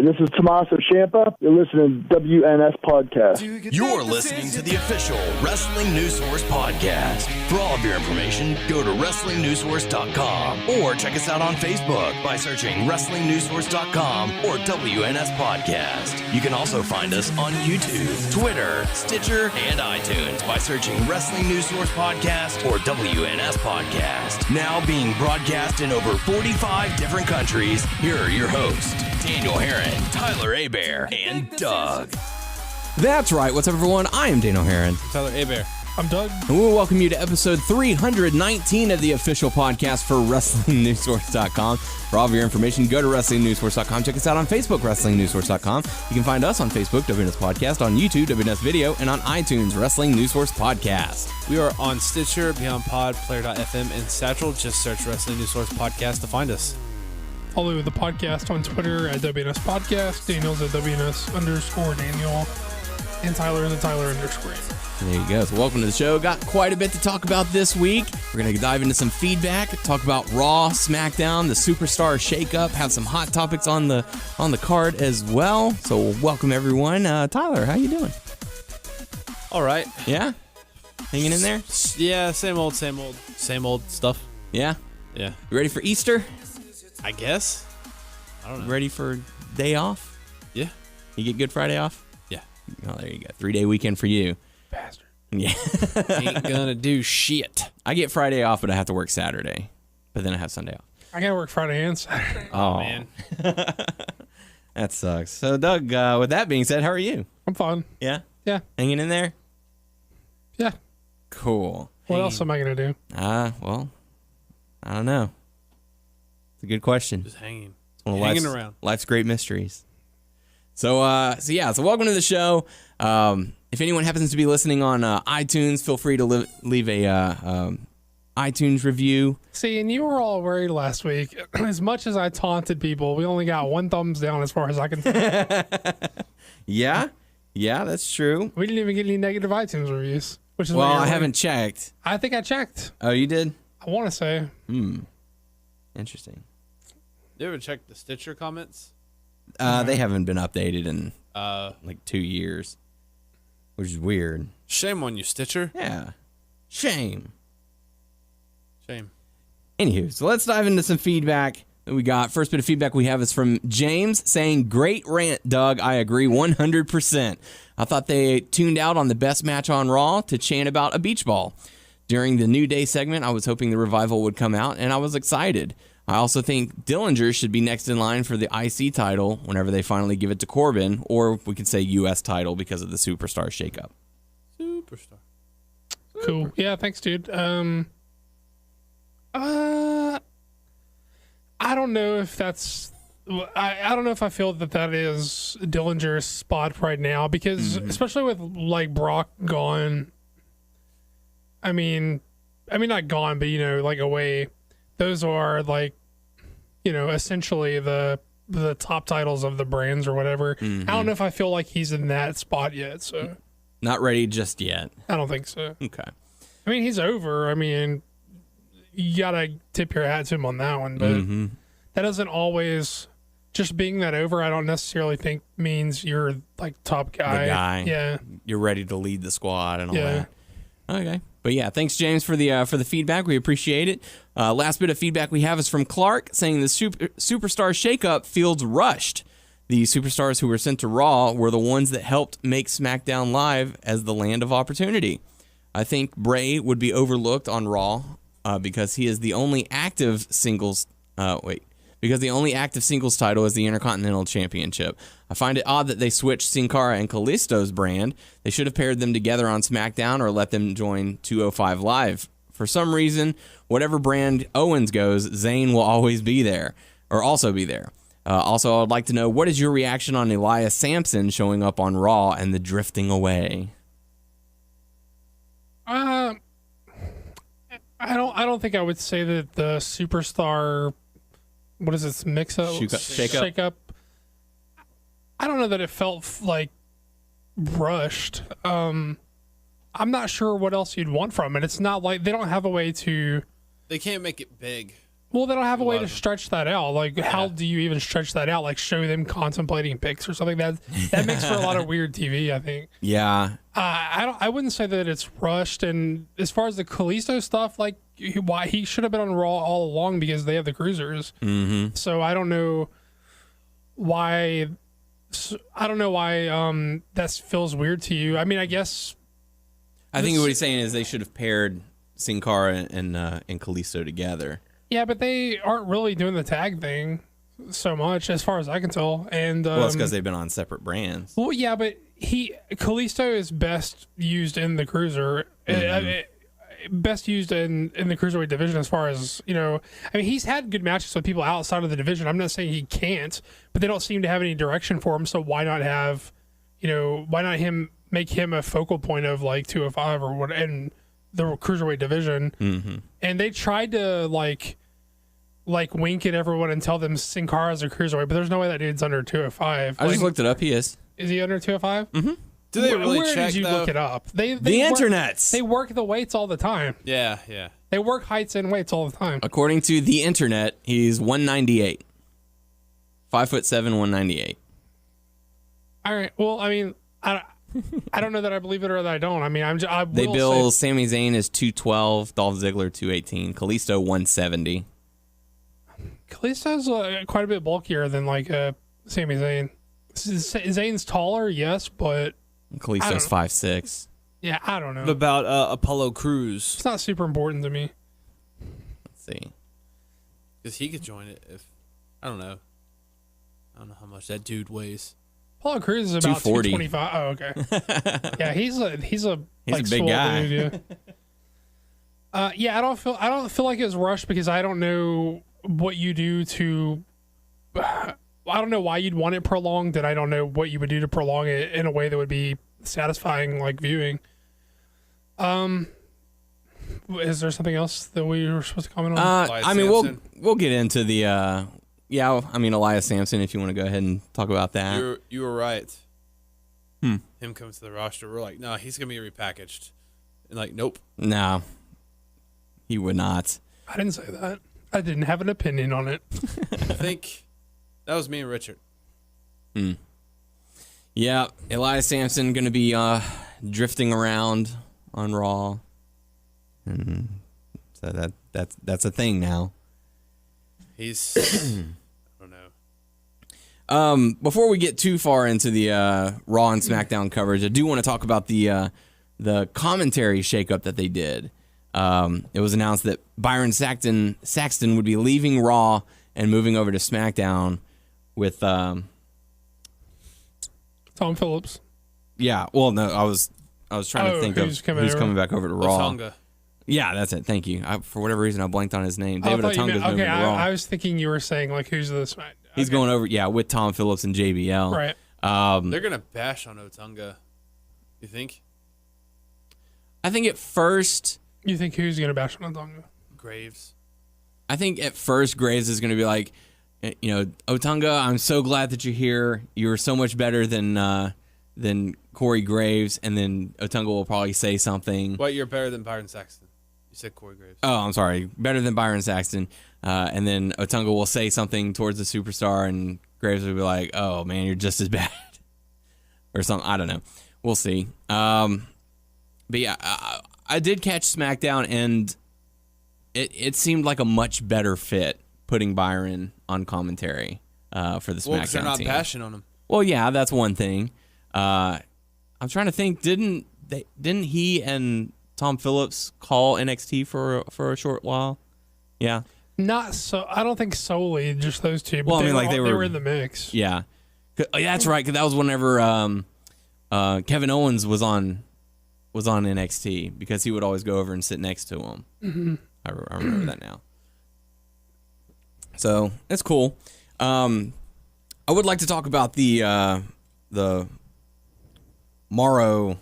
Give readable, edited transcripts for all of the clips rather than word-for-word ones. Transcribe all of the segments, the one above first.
This is Tommaso Ciampa. You're listening to WNS Podcast. You're listening to the official Wrestling News Source Podcast. For all of your information, go to WrestlingNewsSource.com or check us out on Facebook by searching WrestlingNewsSource.com or WNS Podcast. You can also find us on YouTube, Twitter, Stitcher, and iTunes by searching Wrestling News Source Podcast or WNS Podcast. Now being broadcast in over 45 different countries, here are your hosts, Daniel Herron, Tyler Abear, and Doug. That's right. What's up, everyone? I am Daniel Herron. Tyler Abear. I'm Doug. And we'll welcome you to episode 319 of the official podcast for WrestlingNewsSource.com. For all of your information, go to WrestlingNewsSource.com. Check us out on Facebook, WrestlingNewsSource.com. You can find us on Facebook, WNS Podcast, on YouTube, WNS Video, and on iTunes, Wrestling News Source Podcast. We are on Stitcher, Beyond Pod, Player.fm, and Satchel. Just search Wrestling News Source Podcast to find us. Follow the podcast on Twitter at WNS Podcast. Daniel's at WNS_Daniel. And Tyler is at Tyler_. There you go. So welcome to the show. Got quite a bit to talk about this week. We're going to dive into some feedback, talk about Raw, SmackDown, the Superstar Shakeup, have some hot topics on the card as well. So welcome, everyone. Tyler, how you doing? All right. Yeah? Hanging in there? Yeah, same old stuff. Yeah? Yeah. You ready for Easter? I guess. I don't know. Ready for day off? Yeah. You get Good Friday off? Yeah. Oh, there you go. 3-day weekend for you. Bastard. Yeah. Ain't gonna do shit. I get Friday off, but I have to work Saturday. But then I have Sunday off. I gotta work Friday and Saturday. Oh, man. That sucks. So, Doug, with that being said, how are you? I'm fine. Yeah? Yeah. Hanging in there? Yeah. Cool. What else am I gonna do? Well, I don't know. It's a good question. Just hanging. It's one of Hanging around. Life's great mysteries. So welcome to the show. If anyone happens to be listening on iTunes, feel free to leave a iTunes review. See, and you were all worried last week. As much as I taunted people, we only got 1 thumbs down as far as I can tell. Yeah, that's true. We didn't even get any negative iTunes reviews. Which is Well, I haven't checked. I think I checked. Oh, you did? I want to say. Interesting. You ever check the Stitcher comments? They haven't been updated in like 2 years, which is weird. Shame on you, Stitcher. Yeah. Shame. Anywho, so let's dive into some feedback that we got. First bit of feedback we have is from James saying, "Great rant, Doug. I agree 100%. I thought they tuned out on the best match on Raw to chant about a beach ball. During the New Day segment, I was hoping the Revival would come out, and I was excited. I also think Dillinger should be next in line for the IC title whenever they finally give it to Corbin, or we could say U.S. title because of the Superstar Shakeup." Superstar. Cool. Yeah, thanks, dude. I don't know if that's... I don't know if I feel that is Dillinger's spot right now, because especially with, like, Brock gone... I mean, not gone, but, like, away... Those are, like, essentially the top titles of the brands or whatever. I don't know if I feel like he's in that spot yet, so. Not ready just yet. I don't think so. Okay. I mean, he's over. I mean, you got to tip your hat to him on that one, but that doesn't always, just being that over, I don't necessarily think means you're, like, top guy. The guy. Yeah. You're ready to lead the squad and all Yeah. that. Okay. But yeah, thanks, James, for the feedback. We appreciate it. Last bit of feedback we have is from Clark saying the Superstar Shakeup feels rushed. The superstars who were sent to Raw were the ones that helped make SmackDown Live as the land of opportunity. I think Bray would be overlooked on Raw because he is the only active singles. Because the only active singles title is the Intercontinental Championship. I find it odd that they switched Sin Cara and Kalisto's brand. They should have paired them together on SmackDown or let them join 205 Live. For some reason, whatever brand Owens goes, Zayn will always be there, or also be there. Also, I'd like to know, what is your reaction on Elias Sampson showing up on Raw and the drifting away? I don't think I would say that the Superstar... What is this mix-up? Shakeup. I don't know that it felt like rushed. I'm not sure what else you'd want from it. It's not like they don't have a way to. They can't make it big. Well, they don't have a way to of them. stretch that out. Like, how do you even stretch that out? Like, show them contemplating picks or something. That makes for a lot of weird TV, I think. Yeah. I wouldn't say that it's rushed. And as far as the Kalisto stuff, like, why he should have been on Raw all along because they have the cruisers. Mm-hmm. So I don't know why. That feels weird to you. I mean, I guess. I think what he's saying is they should have paired Sin Cara and Kalisto together. Yeah, but they aren't really doing the tag thing so much, as far as I can tell. And Well, it's because they've been on separate brands. well, yeah, but Kalisto is best used in the cruiser, best used in the cruiserweight division. As far as I mean, he's had good matches with people outside of the division. I'm not saying he can't, but they don't seem to have any direction for him. So why not have, why not make him a focal point of like 205 or what in the cruiserweight division? Mm-hmm. And they tried to like wink at everyone and tell them Sin Cara's a cruiserweight, but there's no way that dude's under 205. I just looked it up. He is. Is he under 205? Mm-hmm. Do they really Where check did you though? look it up? They The work, internets. They work the weights all the time. Yeah. They work heights and weights all the time. According to the internet, he's 198. 5'7", 198. All right. Well, I mean, I don't know that I believe it or that I don't. I mean, They bill Sami Zayn as 212, Dolph Ziggler 218, Kalisto 170. Kalisto's quite a bit bulkier than like Sami Zayn. Zayn's taller, yes, but Kalisto's 5'6". yeah, I don't know. What about Apollo Crews? It's not super important to me. Let's see. Because he could join it if I don't know how much that dude weighs. Apollo Crews is about 240. 225. Oh, okay. Yeah, he's a like, a big swole guy. Dude, yeah. Yeah, I don't feel like it was rushed because I don't know what you do to. I don't know why you'd want it prolonged, and I don't know what you would do to prolong it in a way that would be satisfying, like viewing. Is there something else that we were supposed to comment on? Elias I mean, Sampson. we'll get into the Elias Sampson, if you want to go ahead and talk about that. You were right. Hmm. Him coming to the roster, we're like, no, he's gonna be repackaged, and like, nope. No, he would not. I didn't say that. I didn't have an opinion on it. I think that was me and Richard. Yeah, Elias Sampson going to be drifting around on Raw, and so that's a thing now. He's I don't know. Before we get too far into the Raw and SmackDown coverage, I do want to talk about the commentary shakeup that they did. It was announced that Byron Saxton would be leaving Raw and moving over to SmackDown with Tom Phillips. yeah. Well, no, I was trying to think of who's coming back over to Raw. Otunga. Yeah, that's it. Thank you. For whatever reason, I blanked on his name. David I thought you Otunga's meant- moving to Raw. I was thinking you were saying like who's the Smack. He's going over, with Tom Phillips and JBL. Right. They're gonna bash on Otunga. You think? I think at first bash on Otunga? Graves. I think at first Graves is going to be like, Otunga, I'm so glad that you're here. You're so much better than Corey Graves. And then Otunga will probably say something. What? You're better than Byron Saxton. You said Corey Graves. Oh, I'm sorry. Better than Byron Saxton. And then Otunga will say something towards the superstar, and Graves will be like, oh, man, you're just as bad. Or something. I don't know. We'll see. But yeah, I did catch SmackDown, and it seemed like a much better fit putting Byron on commentary for the SmackDown Well, because they're not team. bashing on him. Well, yeah, that's one thing. I'm trying to think. Didn't he and Tom Phillips call NXT for a short while? Yeah. Not so. I don't think solely just those two. But Well, I mean, like they they were in the mix. Yeah. Oh, yeah, that's right. Cause that was whenever Kevin Owens was on NXT, because he would always go over and sit next to him. Mm-hmm. I remember that now. So that's cool. I would like to talk about the Mauro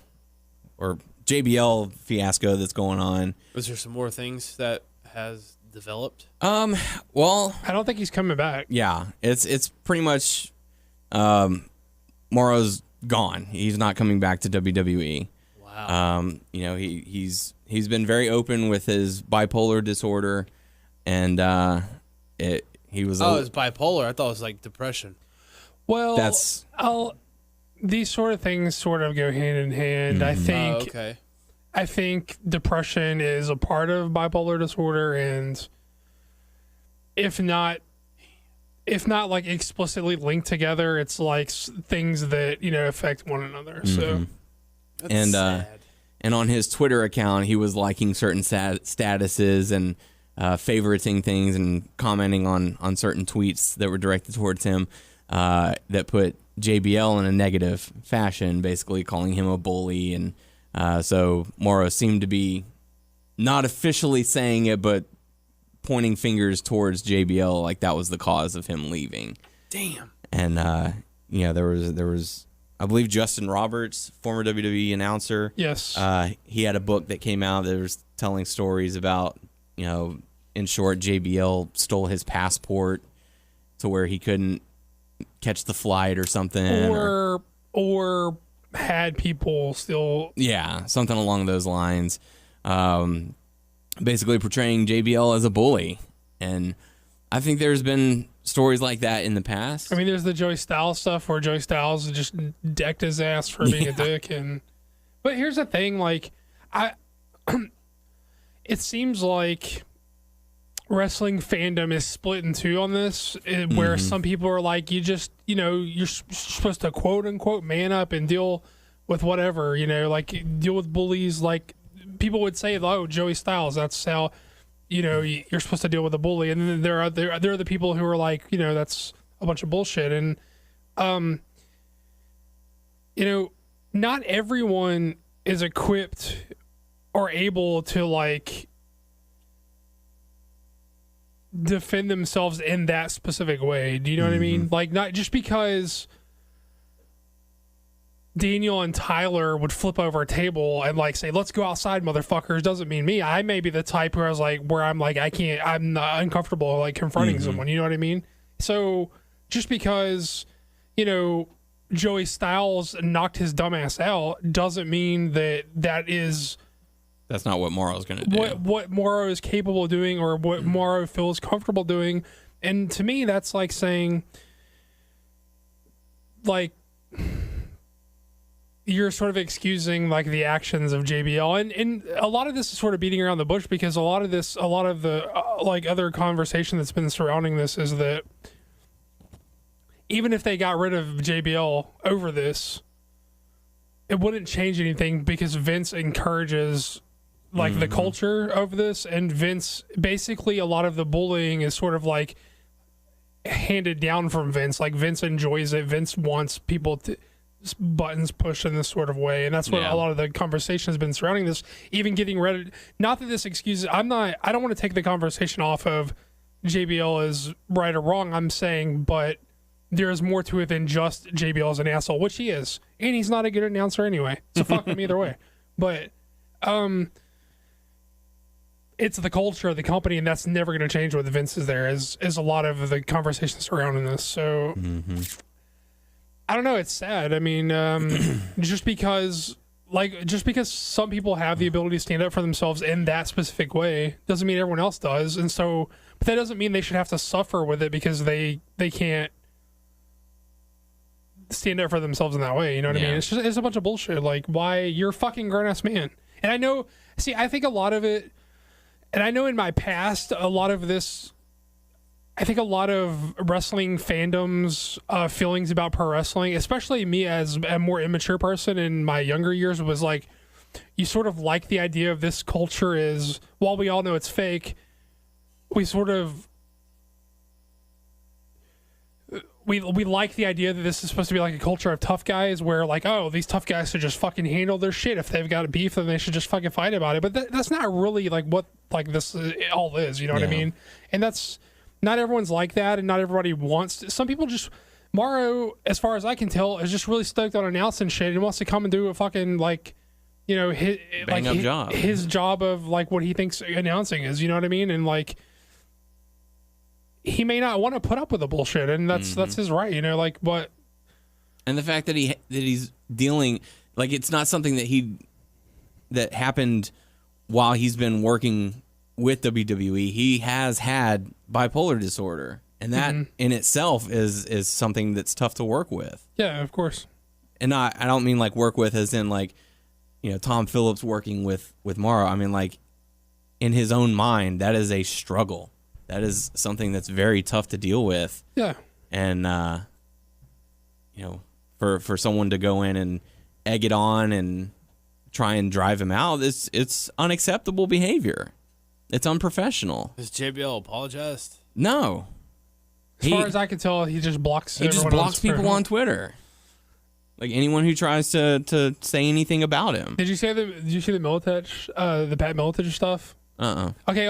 or JBL fiasco that's going on. Was there some more things that has developed? Well, I don't think he's coming back. yeah, it's pretty much Mauro's gone. He's not coming back to WWE. Wow. He's been very open with his bipolar disorder, and He was. Oh, it's bipolar. I thought it was like depression. Well, That's these sort of things sort of go hand in hand. I think. Oh, okay. I think depression is a part of bipolar disorder, and if not like explicitly linked together, it's like things that affect one another. So, and and on his Twitter account, he was liking certain statuses and favoriting things and commenting on certain tweets that were directed towards him that put JBL in a negative fashion, basically calling him a bully. And so Mauro seemed to be not officially saying it, but pointing fingers towards JBL like that was the cause of him leaving. Damn. And there was I believe Justin Roberts, former WWE announcer. yes. He had a book that came out that was telling stories about, in short, JBL stole his passport to where he couldn't catch the flight or something. Or had people still. Yeah, something along those lines. Basically portraying JBL as a bully. And I think there's been stories like that in the past. I mean, there's the Joey Styles stuff where Joey Styles just decked his ass for being a dick. But here's the thing, like, it seems like wrestling fandom is split in two on this, where some people are like, you're supposed to quote unquote man up and deal with whatever, like deal with bullies. Like people would say, oh, Joey Styles, that's how, you're supposed to deal with a bully. And then there are the people who are like, that's a bunch of bullshit. And, not everyone is equipped or able to like defend themselves in that specific way. Do you know what I mean? Like, not just because Daniel and Tyler would flip over a table and like say, let's go outside, motherfuckers, doesn't mean me. I may be the type where I'm like, I'm not uncomfortable like confronting someone, you know what I mean? So just because, Joey Styles knocked his dumbass out doesn't mean that is That's not what Mauro's going to do. What Mauro is capable of doing or what Mauro feels comfortable doing. And to me, that's like saying, like, you're sort of excusing like the actions of JBL, and a lot of this is sort of beating around the bush, because a lot of the like other conversation that's been surrounding this is that even if they got rid of JBL over this, it wouldn't change anything, because Vince encourages like the culture of this, and Vince, basically a lot of the bullying is sort of like handed down from Vince. Like Vince enjoys it. Vince wants people to buttons pushed in this sort of way, and that's what a lot of the conversation has been surrounding this. Even getting rid of, not that this excuses, I don't want to take the conversation off of JBL is right or wrong. I'm saying, but there's more to it than just JBL is an asshole, which he is, and he's not a good announcer anyway, so fuck him either way. But it's the culture of the company, and that's never going to change with Vince is there, is a lot of the conversation surrounding this. So I don't know, it's sad. I mean, just because some people have the ability to stand up for themselves in that specific way doesn't mean everyone else does. And so, but that doesn't mean they should have to suffer with it because they can't stand up for themselves in that way. You know what I mean? It's a bunch of bullshit. Like, why? You're a fucking grown-ass man. And I know, I think a lot of it, and I know in my past, a lot of this, I think a lot of wrestling fandoms feelings about pro wrestling, especially me as a more immature person in my younger years, was like, you sort of like the idea of this culture is, while we all know it's fake, we sort of, we like the idea that this is supposed to be like a culture of tough guys, where like, oh, these tough guys should just fucking handle their shit. If they've got a beef, then they should just fucking fight about it. But that's not really like what like this all is, you know what I mean? And that's, not everyone's like that, and not everybody wants to. Some people just, Mauro, as far as I can tell, is just really stoked on announcing shit and wants to come and do a fucking like, his job of like what he thinks announcing is, you know what I mean? And like, he may not want to put up with the bullshit, and that's his right, like what. And the fact that he's dealing, like, it's not something that happened while he's been working with WWE, he has had bipolar disorder, and that in itself is something that's tough to work with. Yeah, of course. And I don't mean like work with as in like, Tom Phillips working with Mauro. I mean like in his own mind, that is a struggle. That is something that's very tough to deal with. Yeah. And for someone to go in and egg it on and try and drive him out, it's unacceptable behavior. It's unprofessional. Has JBL apologized? No. As far as I can tell, he just blocks. He just blocks people on Twitter. Like anyone who tries to say anything about him. Did you see the Militich, the Pat Militich stuff? Okay,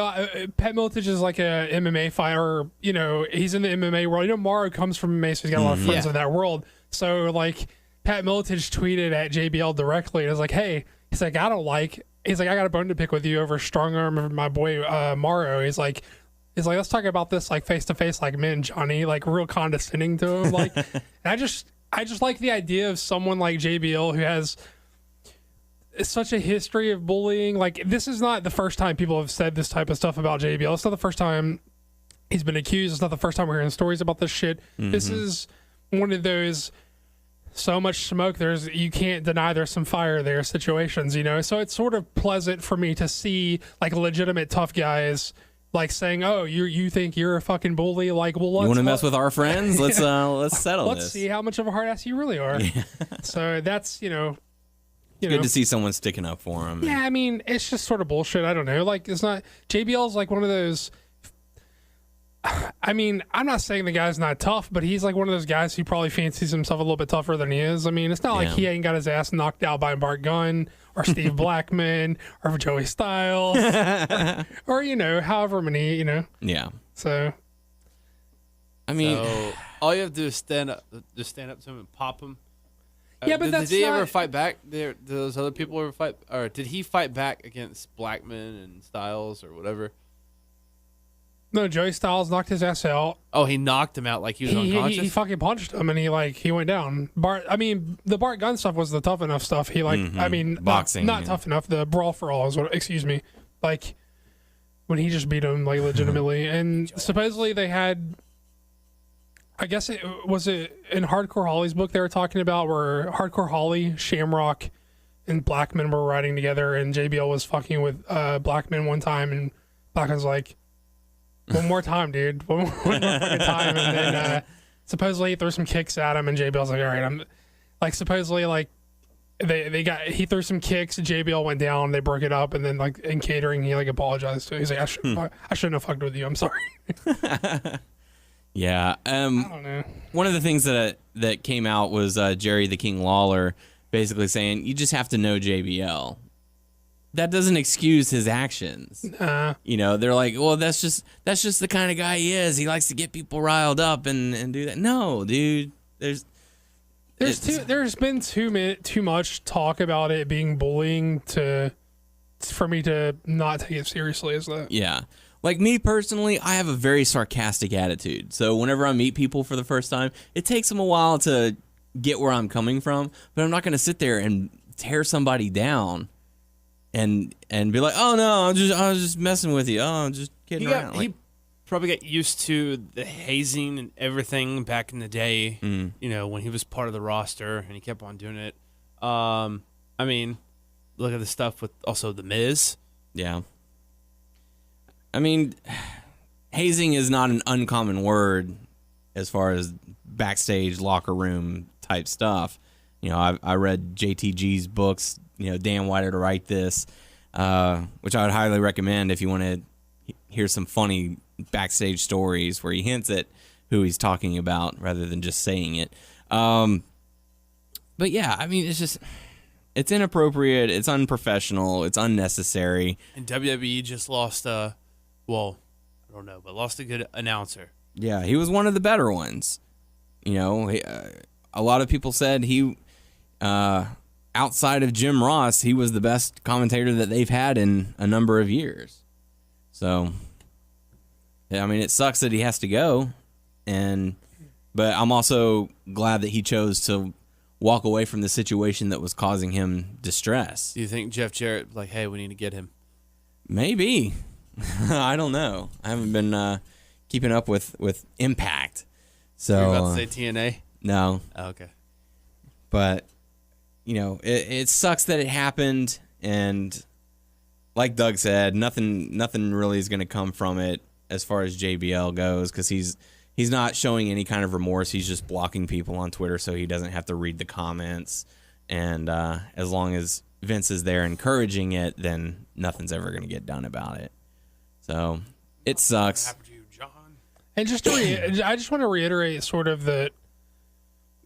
Pat Militich is like a MMA fighter. He's in the MMA world. Mauro comes from MMA, so he's got a lot of friends in that world. So like, Pat Militich tweeted at JBL directly. And was like, hey, he's like, I got a bone to pick with you over strong arm of my boy Mauro. He's like, let's talk about this like face to face, like men, Johnny, like real condescending to him. Like, and I just like the idea of someone like JBL who has such a history of bullying. Like, this is not the first time people have said this type of stuff about JBL. It's not the first time he's been accused. It's not the first time we're hearing stories about this shit. This is one of those so much smoke, you can't deny there's some fire there situations, So it's sort of pleasant for me to see like legitimate tough guys like saying, "Oh, you think you're a fucking bully? Like, well, you want to mess with our friends? Let's settle this. Let's see how much of a hard ass you really are." Yeah. So that's good to see someone sticking up for him. Yeah, I mean, it's just sort of bullshit. I don't know. Like, it's not JBL's like one of those. I mean, I'm not saying the guy's not tough, but he's like one of those guys who probably fancies himself a little bit tougher than he is. I mean, it's not like he ain't got his ass knocked out by Bart Gunn or Steve Blackman or Joey Styles or however many, Yeah. So, I mean, all you have to do is stand up to him and pop him. Yeah, but did he ever fight back? Did those other people ever fight, or did he fight back against Blackman and Styles or whatever? No, Joey Styles knocked his ass out. Oh, he knocked him out like he was unconscious? He fucking punched him and he went down. The Bart Gunn stuff was the tough enough stuff. He boxing, not tough enough. The brawl for all is what, excuse me. Like, when he just beat him, like, legitimately. And supposedly they had, I guess it in Hardcore Holly's book they were talking about where Hardcore Holly, Shamrock, and Blackman were riding together and JBL was fucking with Blackman one time and Blackman's like, one more time, dude. One more fucking time. And then supposedly he threw some kicks at him, and JBL's like, all right, I'm like, supposedly like he threw some kicks, JBL went down, they broke it up, and then like in catering he like apologized to. He's like, I shouldn't have fucked with you. I'm sorry. Yeah. I don't know. One of the things that came out was Jerry the King Lawler basically saying you just have to know JBL. That doesn't excuse his actions. They're like, well, that's just the kind of guy he is. He likes to get people riled up and do that. No, dude. There's been too much talk about it being bullying for me to not take it seriously as that. Yeah. Like me personally, I have a very sarcastic attitude. So whenever I meet people for the first time, it takes them a while to get where I'm coming from, but I'm not going to sit there and tear somebody down. And be like, oh no, I was just messing with you. Oh, I'm just kidding around. He probably got used to the hazing and everything back in the day. When he was part of the roster, and he kept on doing it. I mean, look at the stuff with also the Miz. Yeah. I mean, hazing is not an uncommon word as far as backstage locker room type stuff. I read JTG's books. Dan White to write this, which I would highly recommend if you want to hear some funny backstage stories where he hints at who he's talking about rather than just saying it. But yeah, I mean, it's inappropriate, it's unprofessional, it's unnecessary. And WWE just lost I don't know, but lost a good announcer. Yeah, he was one of the better ones. A lot of people said he... outside of Jim Ross, he was the best commentator that they've had in a number of years. So, I mean, it sucks that he has to go, but I'm also glad that he chose to walk away from the situation that was causing him distress. Do you think Jeff Jarrett, like, hey, we need to get him? Maybe. I don't know. I haven't been keeping up with Impact. So You're about to say TNA? No. Oh, okay. But, you know, it sucks that it happened, and like Doug said, nothing really is going to come from it as far as JBL goes, because he's not showing any kind of remorse. He's just blocking people on Twitter so he doesn't have to read the comments. And as long as Vince is there encouraging it, then nothing's ever going to get done about it. So it sucks. What happened to you, John? And just I just want to reiterate sort of that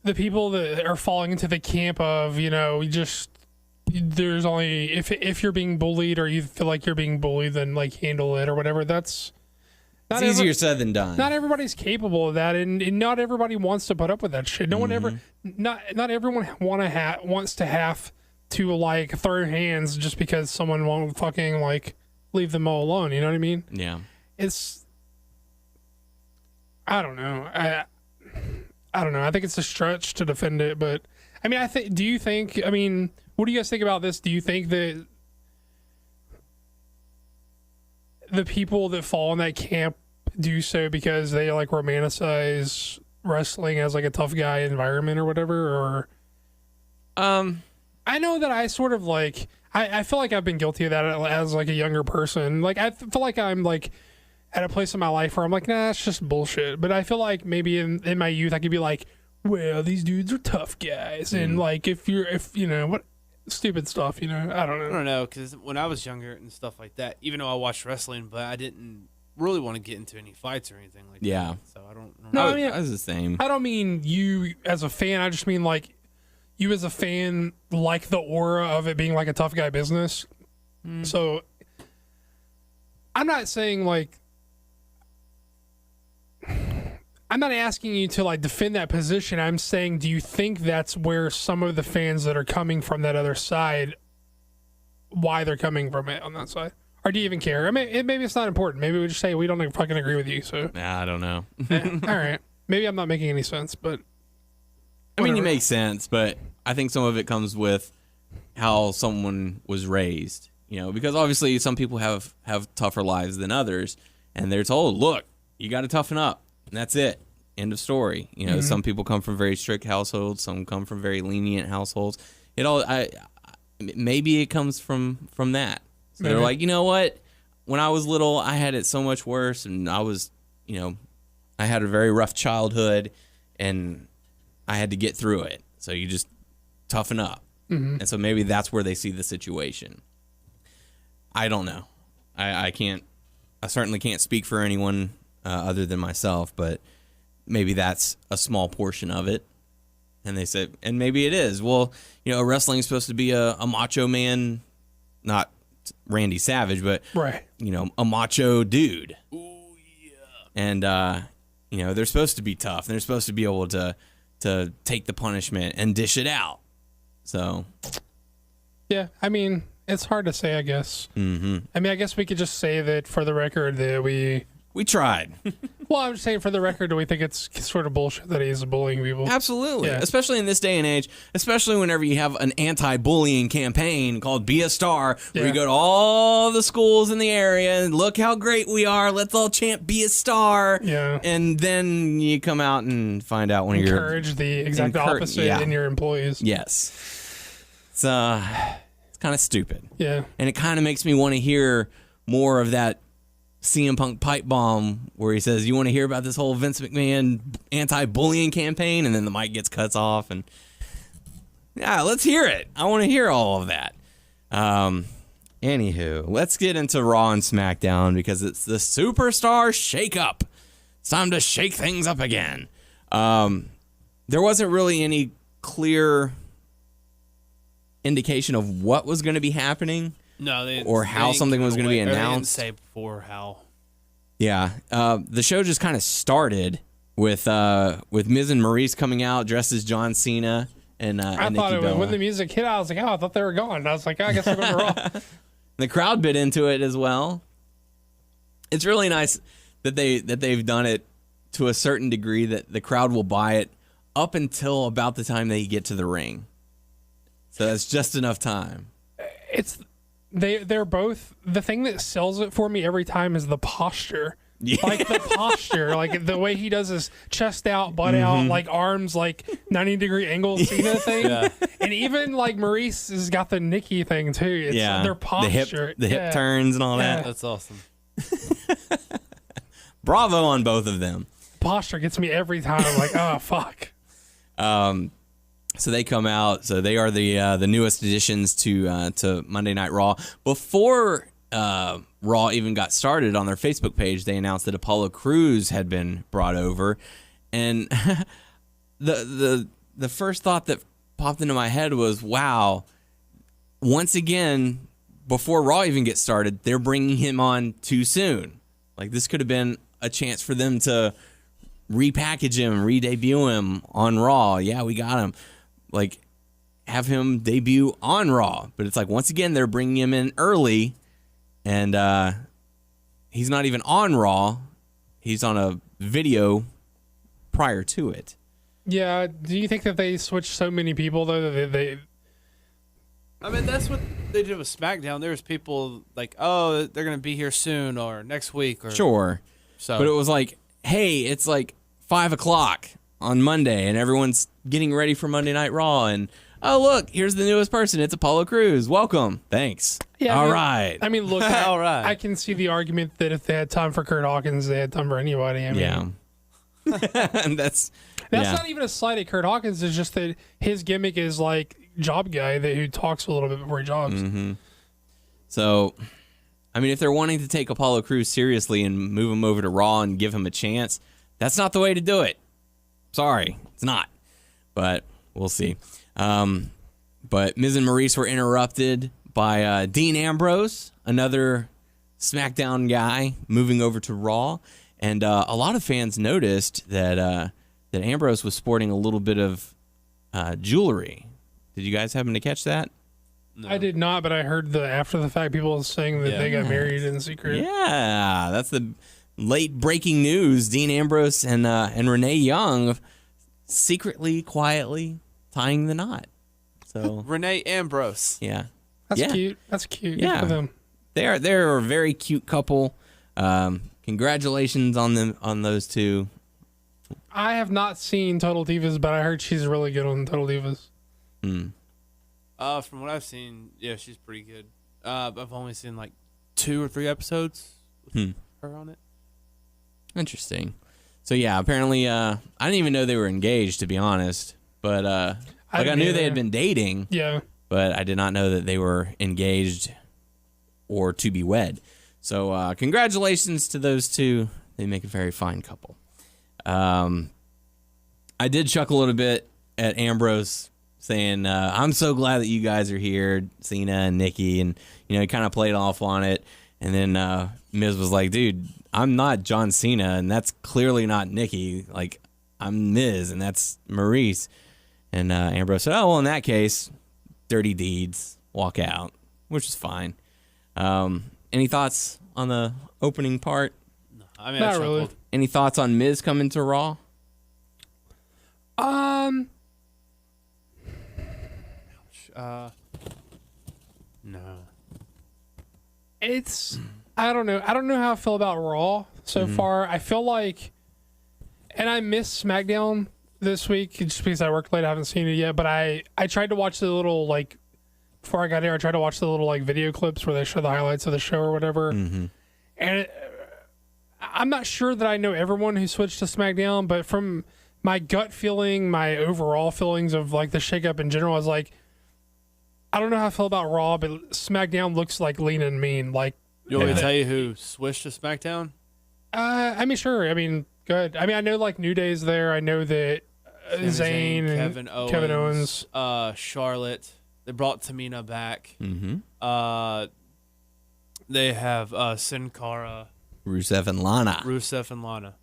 the people that are falling into the camp of, you know, there's only if you're being bullied or you feel like you're being bullied, then like handle it or whatever. It's easier said than done. Not everybody's capable of that, and not everybody wants to put up with that shit. No one ever, not everyone wants to have to like throw hands just because someone won't fucking like leave them all alone. You know what I mean? Yeah. I don't know. I don't know. I think it's a stretch to defend it, but I mean, what do you guys think about this? Do you think that the people that fall in that camp do so because they like romanticize wrestling as like a tough guy environment or whatever? Or I know that I sort of like I feel like I've been guilty of that as like a younger person. Like I feel like I'm like at a place in my life where I'm like, nah, it's just bullshit. But I feel like maybe in my youth I could be like, well, these dudes are tough guys, and like if you know what stupid stuff, you know, I don't know, because when I was younger and stuff like that, even though I watched wrestling, but I didn't really want to get into any fights or anything like that. So I don't know. No, I mean, I was the same. I don't mean you as a fan. I just mean like you as a fan, like the aura of it being like a tough guy business. So I'm not saying like, I'm not asking you to like defend that position. I'm saying, do you think that's where some of the fans that are coming from that other side, why they're coming from it on that side? Or do you even care? I mean, maybe it's not important. Maybe we just say we don't fucking agree with you. So I don't know. All right. Maybe I'm not making any sense, but I mean, you make sense, but I think some of it comes with how someone was raised, you know, because obviously some people have tougher lives than others, and they're told, look, you got to toughen up, and that's it. End of story. You know, some people come from very strict households, some come from very lenient households. Maybe it comes from that. So they're like, you know what? When I was little, I had it so much worse, and I was, you know, I had a very rough childhood, and I had to get through it. So you just toughen up. And so maybe that's where they see the situation. I don't know. I certainly can't speak for anyone other than myself, but maybe that's a small portion of it. And they said, and maybe it is. Well, you know, wrestling is supposed to be a macho man, not Randy Savage, but, you know, a macho dude. Ooh, yeah. And, you know, they're supposed to be tough. They're supposed to be able to take the punishment and dish it out. So, yeah, I mean, it's hard to say, I guess. I mean, I guess we could just say that for the record that we tried. Well, I'm just saying for the record that we think it's sort of bullshit that he's bullying people. Absolutely. Yeah. Especially in this day and age, especially whenever you have an anti-bullying campaign called Be a Star, where you go to all the schools in the area and look how great we are. Let's all chant Be a Star. Yeah. And then you come out and find out one of your... Encourage the exact opposite in your employees. Yes. It's kind of stupid. Yeah. And it kind of makes me want to hear more of that CM Punk pipe bomb where he says, you want to hear about this whole Vince McMahon anti-bullying campaign? And then the mic gets cut off. And yeah, let's hear it. I want to hear all of that. Anywho, let's get into Raw and SmackDown because it's the Superstar Shakeup. It's time to shake things up again. There wasn't really any clear indication of what was going to be happening. No, or how something was going to be announced. They didn't say before how. Yeah, the show just kind of started with Miz and Maurice coming out dressed as John Cena and I Nikki thought it was, Bella. when the music hit, I was like, oh, I thought they were gone. I was like, I guess they're going to Raw. The crowd bit into it as well. It's really nice that they've done it to a certain degree that the crowd will buy it up until about the time they get to the ring. So that's just enough time. they're both, the thing that sells it for me every time is the posture. Yeah. Like the posture, like the way he does his chest out, butt out, like arms, like 90-degree angle Cena thing. Yeah. And even like Maurice has got the Nikki thing too. It's their posture. The hip turns and all that. That's awesome. Bravo on both of them. Posture gets me every time. I'm like, oh, fuck. So they come out. So they are the newest additions to Monday Night Raw. Before Raw even got started, on their Facebook page, they announced that Apollo Crews had been brought over, and the first thought that popped into my head was, wow, once again, before Raw even gets started, they're bringing him on too soon. Like, this could have been a chance for them to repackage him, re-debut him on Raw. Yeah, we got him. Like, have him debut on Raw. But it's like, once again, they're bringing him in early, and he's not even on Raw. He's on a video prior to it. Yeah. Do you think that they switched so many people, though, that they I mean, that's what they did with SmackDown. There was people like, oh, they're going to be here soon or next week. Or Sure. So, But it was like, hey, it's like 5 o'clock on Monday, and everyone's getting ready for Monday Night Raw, and oh, look, here's the newest person. It's Apollo Crews. Welcome. Thanks. Yeah, All right. I mean, look, All right. I can see the argument that if they had time for Kurt Hawkins, they had time for anybody. I mean, Yeah. And that's not even a slight at Kurt Hawkins. It's just that his gimmick is like job guy who talks a little bit before he jobs. Mm-hmm. So, I mean, if they're wanting to take Apollo Crews seriously and move him over to Raw and give him a chance, that's not the way to do it. Sorry, it's not. But we'll see. But Miz and Maurice were interrupted by Dean Ambrose, another SmackDown guy, moving over to Raw. And a lot of fans noticed that Ambrose was sporting a little bit of jewelry. Did you guys happen to catch that? no. I did not, but I heard the after the fact people saying that they got married in secret. Yeah, that's the late breaking news. Dean Ambrose and Renee Young secretly, quietly tying the knot. So Renee Ambrose. yeah, That's yeah. cute. That's cute. Yeah. Good for them. They're a very cute couple. Congratulations on them, on those two. I have not seen Total Divas, but I heard she's really good on Total Divas. From what I've seen, yeah, she's pretty good. I've only seen like 2 or 3 episodes with her on it. Interesting. So yeah, apparently I didn't even know they were engaged, to be honest. But I didn't knew either. they had been dating, Yeah. but I did not know that they were engaged or to be wed. So congratulations to those two. They make a very fine couple. I did chuckle a little bit at Ambrose saying, I'm so glad that you guys are here, Cena and Nikki, and he kind of played off on it. And then Miz was like, dude, I'm not John Cena, and that's clearly not Nikki. Like, I'm Miz, and that's Maurice. And Ambrose said, oh, well, in that case, dirty deeds, walk out, which is fine. Any thoughts on the opening part? I mean, Not I really. chuckled. Any thoughts on Miz coming to Raw? No. It's I don't know. I don't know how I feel about Raw so far. I feel like, and I missed SmackDown this week just because I worked late. I haven't seen it yet, but I tried to watch the little like before I got here. I tried to watch the little like video clips where they show the highlights of the show or whatever. And I'm not sure that I know everyone who switched to SmackDown, but from my gut feeling, my overall feelings of like the shakeup in general, I was like, I don't know how I feel about Raw, but SmackDown looks like lean and mean. Like, You want me to tell you who switched to SmackDown? I mean, sure. I mean, good. I mean, I know like New Day's there. I know that Zayn and Kevin Owens, Charlotte. They brought Tamina back. They have Sin Cara, Rusev and Lana. Rusev, and Lana.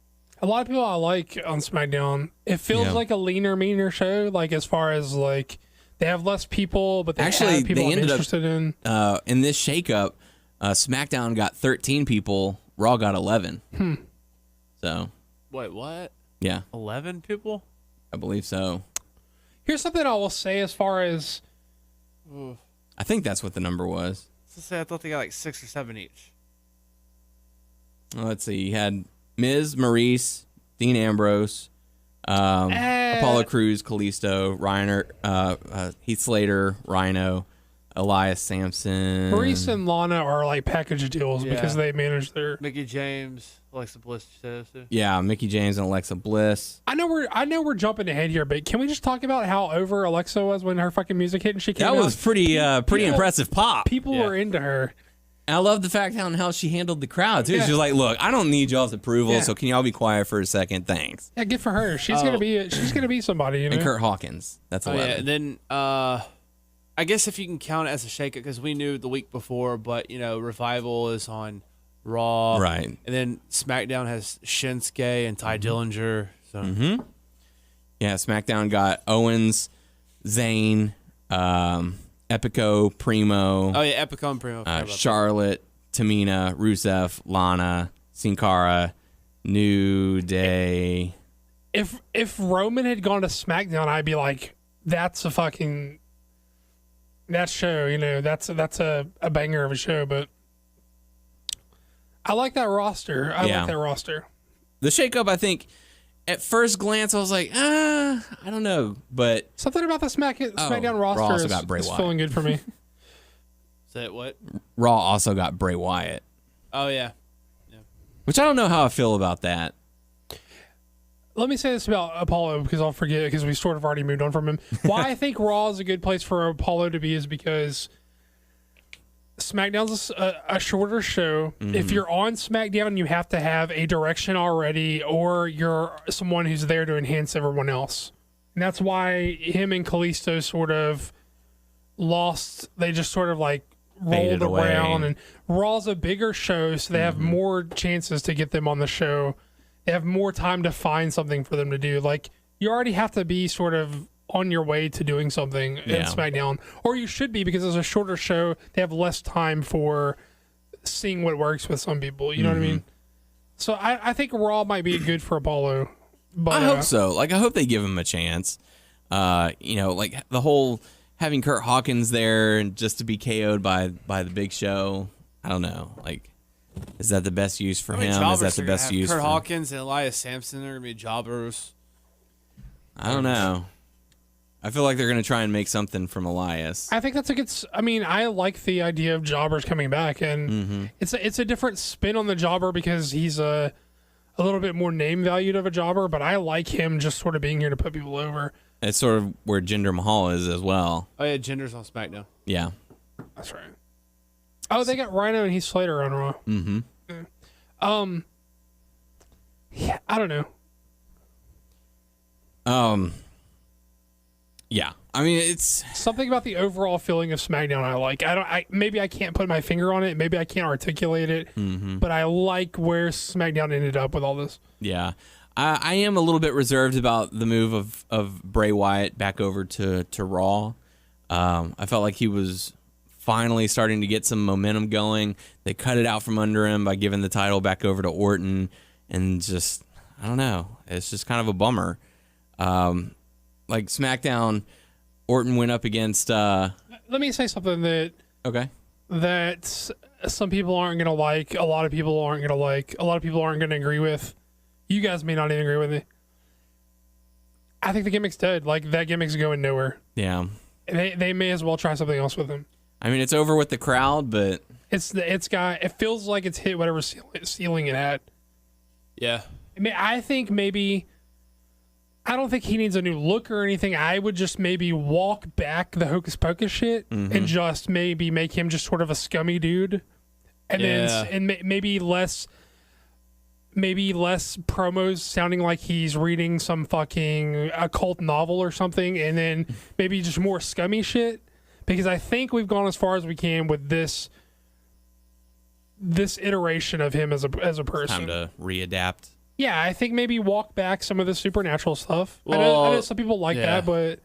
a lot of people I like on SmackDown. It feels like a leaner, meaner show. Like as far as like they have less people, but they Actually, have people they I'm ended interested in. In this shakeup, SmackDown got 13 people, Raw got 11. So, Wait, what? yeah, 11 people? I believe so. Here's something I will say as far as I think that's what the number was. Let's say I thought they got like 6 or 7 each. Well, let's see. You had Miz, Maurice, Dean Ambrose, Apollo Crews, Kalisto, Heath Slater, Rhino, Elias Sampson. Maurice and Lana are like package deals because they manage their. Mickey James, Alexa Bliss, too. Yeah, Mickey James and Alexa Bliss. I know we're jumping ahead here, but can we just talk about how over Alexa was when her fucking music hit and she came out? That was pretty impressive pop. People were into her. And I love the fact how she handled the crowd too. She was like, "Look, I don't need y'all's approval, so can y'all be quiet for a second? Thanks." Yeah, good for her. She's gonna be somebody. You know? And Kurt Hawkins, that's 11. Yeah, and then I guess if you can count it as a shakeup, because we knew the week before, but Revival is on Raw, right? And then SmackDown has Shinsuke and Ty Dillinger. So yeah, SmackDown got Owens, Zayn, Epico, Primo. Oh yeah, Epico and Primo. Charlotte, Tamina, Rusev, Lana, Sin Cara, New Day. If Roman had gone to SmackDown, I'd be like, that's a fucking. That show, that's a banger of a show, but I like that roster. I like that roster. The shakeup, I think, at first glance, I was like, I don't know, but something about the SmackDown roster also got Bray is Wyatt. feeling good for me. Say what? Raw also got Bray Wyatt. Oh yeah. Which I don't know how I feel about that. Let me say this about Apollo because I'll forget because we sort of already moved on from him. Why I think Raw is a good place for Apollo to be is because SmackDown's a shorter show. Mm-hmm. If you're on SmackDown, you have to have a direction already, or you're someone who's there to enhance everyone else. And that's why him and Kalisto sort of lost. They just sort of like rolled around. And Raw's a bigger show, so they have more chances to get them on the show. They have more time to find something for them to do. Like, you already have to be sort of on your way to doing something in SmackDown. Or you should be, because it's a shorter show. They have less time for seeing what works with some people. You know what I mean? So I think Raw might be good for Apollo. But I hope so. Like, I hope they give him a chance. Like the whole having Kurt Hawkins there and just to be KO'd by the Big Show. I don't know. Like, is that the best use for him? Is that the best use Kurt for Hawkins and Elias Sampson are going to be jobbers. I don't know. I feel like they're going to try and make something from Elias. I think that's a good. I mean, I like the idea of jobbers coming back, and it's a different spin on the jobber because he's a little bit more name valued of a jobber. But I like him just sort of being here to put people over. It's sort of where Jinder Mahal is as well. Oh yeah, Jinder's on SmackDown. Yeah. That's right. Oh, they got Rhino and Heath Slater on Raw. Mm-hmm. Yeah, I don't know. Yeah. I mean, it's Something about the overall feeling of SmackDown I like. Maybe I can't put my finger on it. Maybe I can't articulate it. But I like where SmackDown ended up with all this. yeah. I am a little bit reserved about the move of Bray Wyatt back over to Raw. I felt like he was finally starting to get some momentum going. They cut it out from under him by giving the title back over to Orton, and just, I don't know. It's just kind of a bummer. Like SmackDown, Orton went up against. Let me say something that some people aren't going to like, a lot of people aren't going to like, a lot of people aren't going to agree with. You guys may not even agree with me. I think the gimmick's dead. Like, that gimmick's going nowhere. Yeah. They may as well try something else with him. I mean, it's over with the crowd, but it feels like it's hit whatever ceiling it had. Yeah. I think maybe, I don't think he needs a new look or anything. I would just maybe walk back the hocus pocus shit and just maybe make him just sort of a scummy dude, and then maybe less promos sounding like he's reading some fucking occult novel or something, and then maybe just more scummy shit. Because I think we've gone as far as we can with this iteration of him as a person. Time to readapt. Yeah, I think maybe walk back some of the supernatural stuff. Well, I know some people like that, but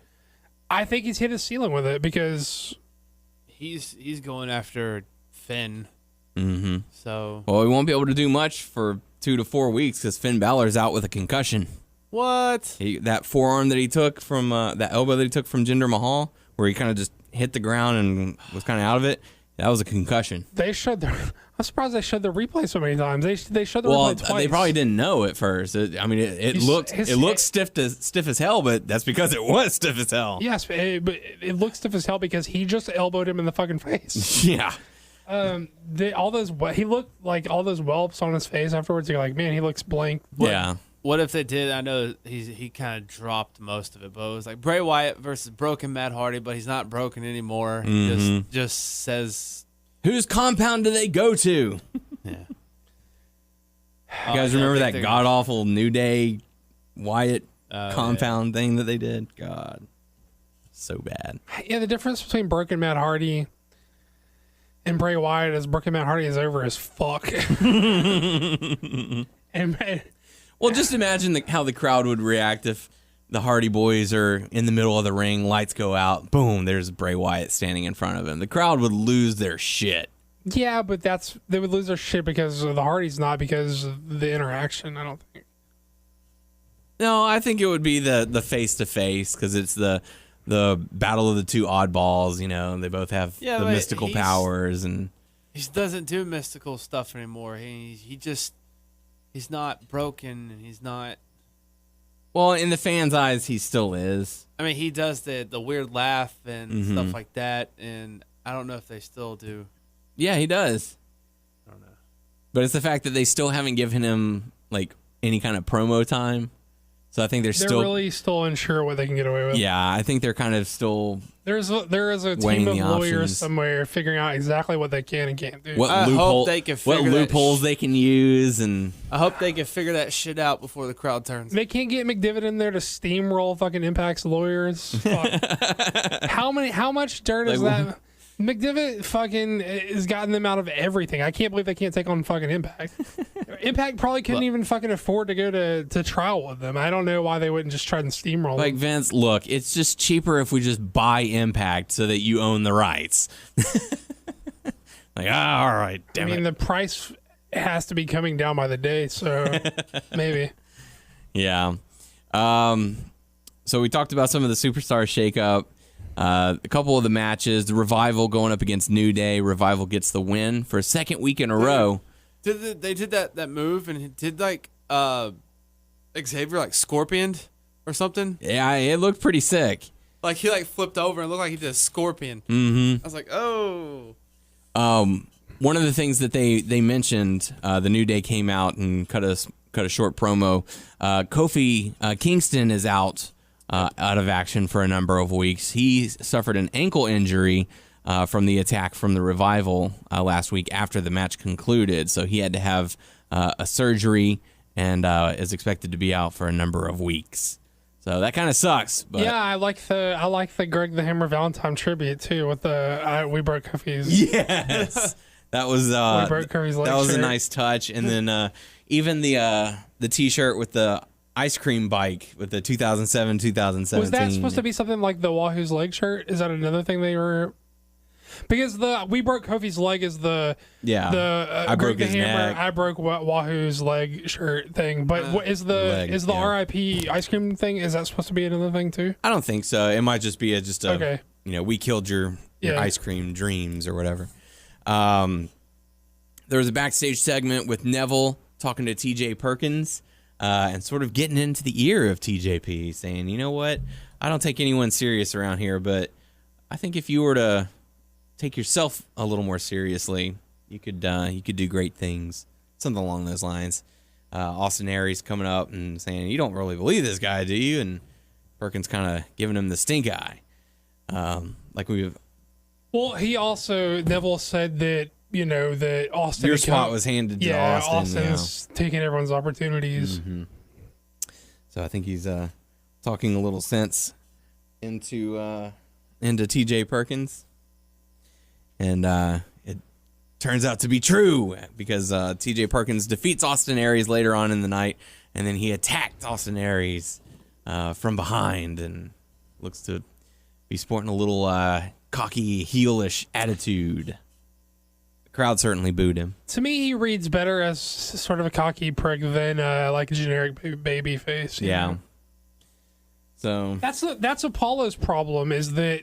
I think he's hit his ceiling with it because he's going after Finn. Mm-hmm. So he won't be able to do much for 2 to 4 weeks because Finn Balor's out with a concussion. What? That forearm that he took from that elbow that he took from Jinder Mahal, where he kind of just hit the ground and was kind of out of it. That was a concussion. They showed I'm surprised they showed the replay so many times. They showed the replay twice. They probably didn't know at first. It looked stiff as hell, but that's because it was stiff as hell. Yes, but it looked stiff as hell because he just elbowed him in the fucking face. Yeah. He looked like all those whelps on his face afterwards. You're like, man, he looks blank. Yeah. What if they did? I know he kind of dropped most of it, but it was like Bray Wyatt versus broken Matt Hardy, but he's not broken anymore. He just says, "Whose compound do they go to?" Yeah. You guys remember that god awful New Day Wyatt compound thing that they did? God, so bad. Yeah, the difference between broken Matt Hardy and Bray Wyatt is broken Matt Hardy is over as fuck. Well, just imagine how the crowd would react if the Hardy Boys are in the middle of the ring, lights go out, boom, there's Bray Wyatt standing in front of him. The crowd would lose their shit. Yeah, but they would lose their shit because of the Hardys, not because of the interaction, I don't think. No, I think it would be the face-to-face because it's the battle of the two oddballs, you know, they both have the mystical powers. And he doesn't do mystical stuff anymore. He's not broken, and he's not. Well, in the fans' eyes, he still is. I mean, he does the weird laugh and stuff like that, and I don't know if they still do. Yeah, he does. I don't know. But it's the fact that they still haven't given him like any kind of promo time. So I think they're really still unsure what they can get away with. Yeah, I think they're kind of still. There is a team of lawyers somewhere figuring out exactly what they can and can't do. What loopholes they can use, and I hope they can figure that shit out before the crowd turns. They can't get McDivitt in there to steamroll fucking Impact's lawyers. Fuck. How much dirt is that? McDivitt fucking has gotten them out of everything. I can't believe they can't take on fucking Impact. Impact probably couldn't even fucking afford to go to trial with them. I don't know why they wouldn't just try and steamroll like them. Vince, look, it's just cheaper if we just buy Impact so that you own the rights. All right, damn it. The price has to be coming down by the day, so maybe. Yeah. So we talked about some of the Superstar Shakeup. A couple of the matches, the Revival going up against New Day. Revival gets the win for a second week in a row. They did that move, and did like Xavier like scorpioned or something? Yeah, it looked pretty sick. Like he like flipped over and looked like he did a scorpion. Mm-hmm. I was like, oh. One of the things that they mentioned, the New Day came out and cut a short promo. Kofi Kingston is out of action for a number of weeks. He suffered an ankle injury from the attack from the Revival last week after the match concluded. So he had to have a surgery and is expected to be out for a number of weeks. So that kind of sucks. But yeah, I like the Greg the Hammer Valentine tribute too with the We Broke Kofi's. Yes, that was We Broke Kofi's leg that was shirt. a nice touch. And then even the T-shirt with the ice cream bike with the 2007, 2017. Was that supposed to be something like the Wahoo's leg shirt? Is that another thing they were? Because the We Broke Kofi's leg is the I broke his Hammer, neck. I broke Wahoo's leg shirt thing. But what is the RIP ice cream thing? Is that supposed to be another thing too? I don't think so. It might just be okay. We killed your ice cream dreams or whatever. There was a backstage segment with Neville talking to TJ Perkins. And sort of getting into the ear of TJP, saying, you know what, I don't take anyone serious around here, but I think if you were to take yourself a little more seriously, you could do great things. Something along those lines. Austin Aries coming up and saying, you don't really believe this guy, do you? And Perkins kind of giving him the stink eye. Well, Neville said that, that Austin... Your spot was handed to Austin. Austin's taking everyone's opportunities. Mm-hmm. So I think he's talking a little sense into TJ Perkins. And it turns out to be true because TJ Perkins defeats Austin Aries later on in the night, and then he attacked Austin Aries from behind and looks to be sporting a little cocky, heelish attitude. Crowd certainly booed him. To me, he reads better as sort of a cocky prick than like a generic baby face. Yeah. know? So that's Apollo's problem is that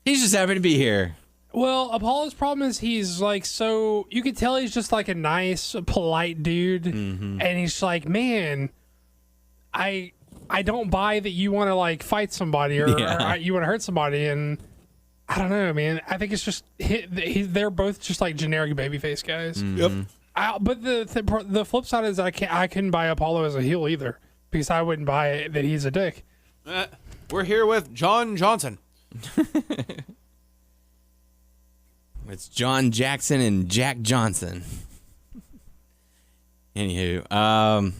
he's just happy to be here. Well, Apollo's problem is he's like, so you could tell he's just like a nice, polite dude, and he's like, man, I don't buy that you want to like fight somebody or you want to hurt somebody, and I don't know, man. I think it's just they're both just like generic babyface guys. Yep. But the flip side is I couldn't buy Apollo as a heel either because I wouldn't buy that he's a dick. We're here with John Johnson. It's John Jackson and Jack Johnson. Anywho,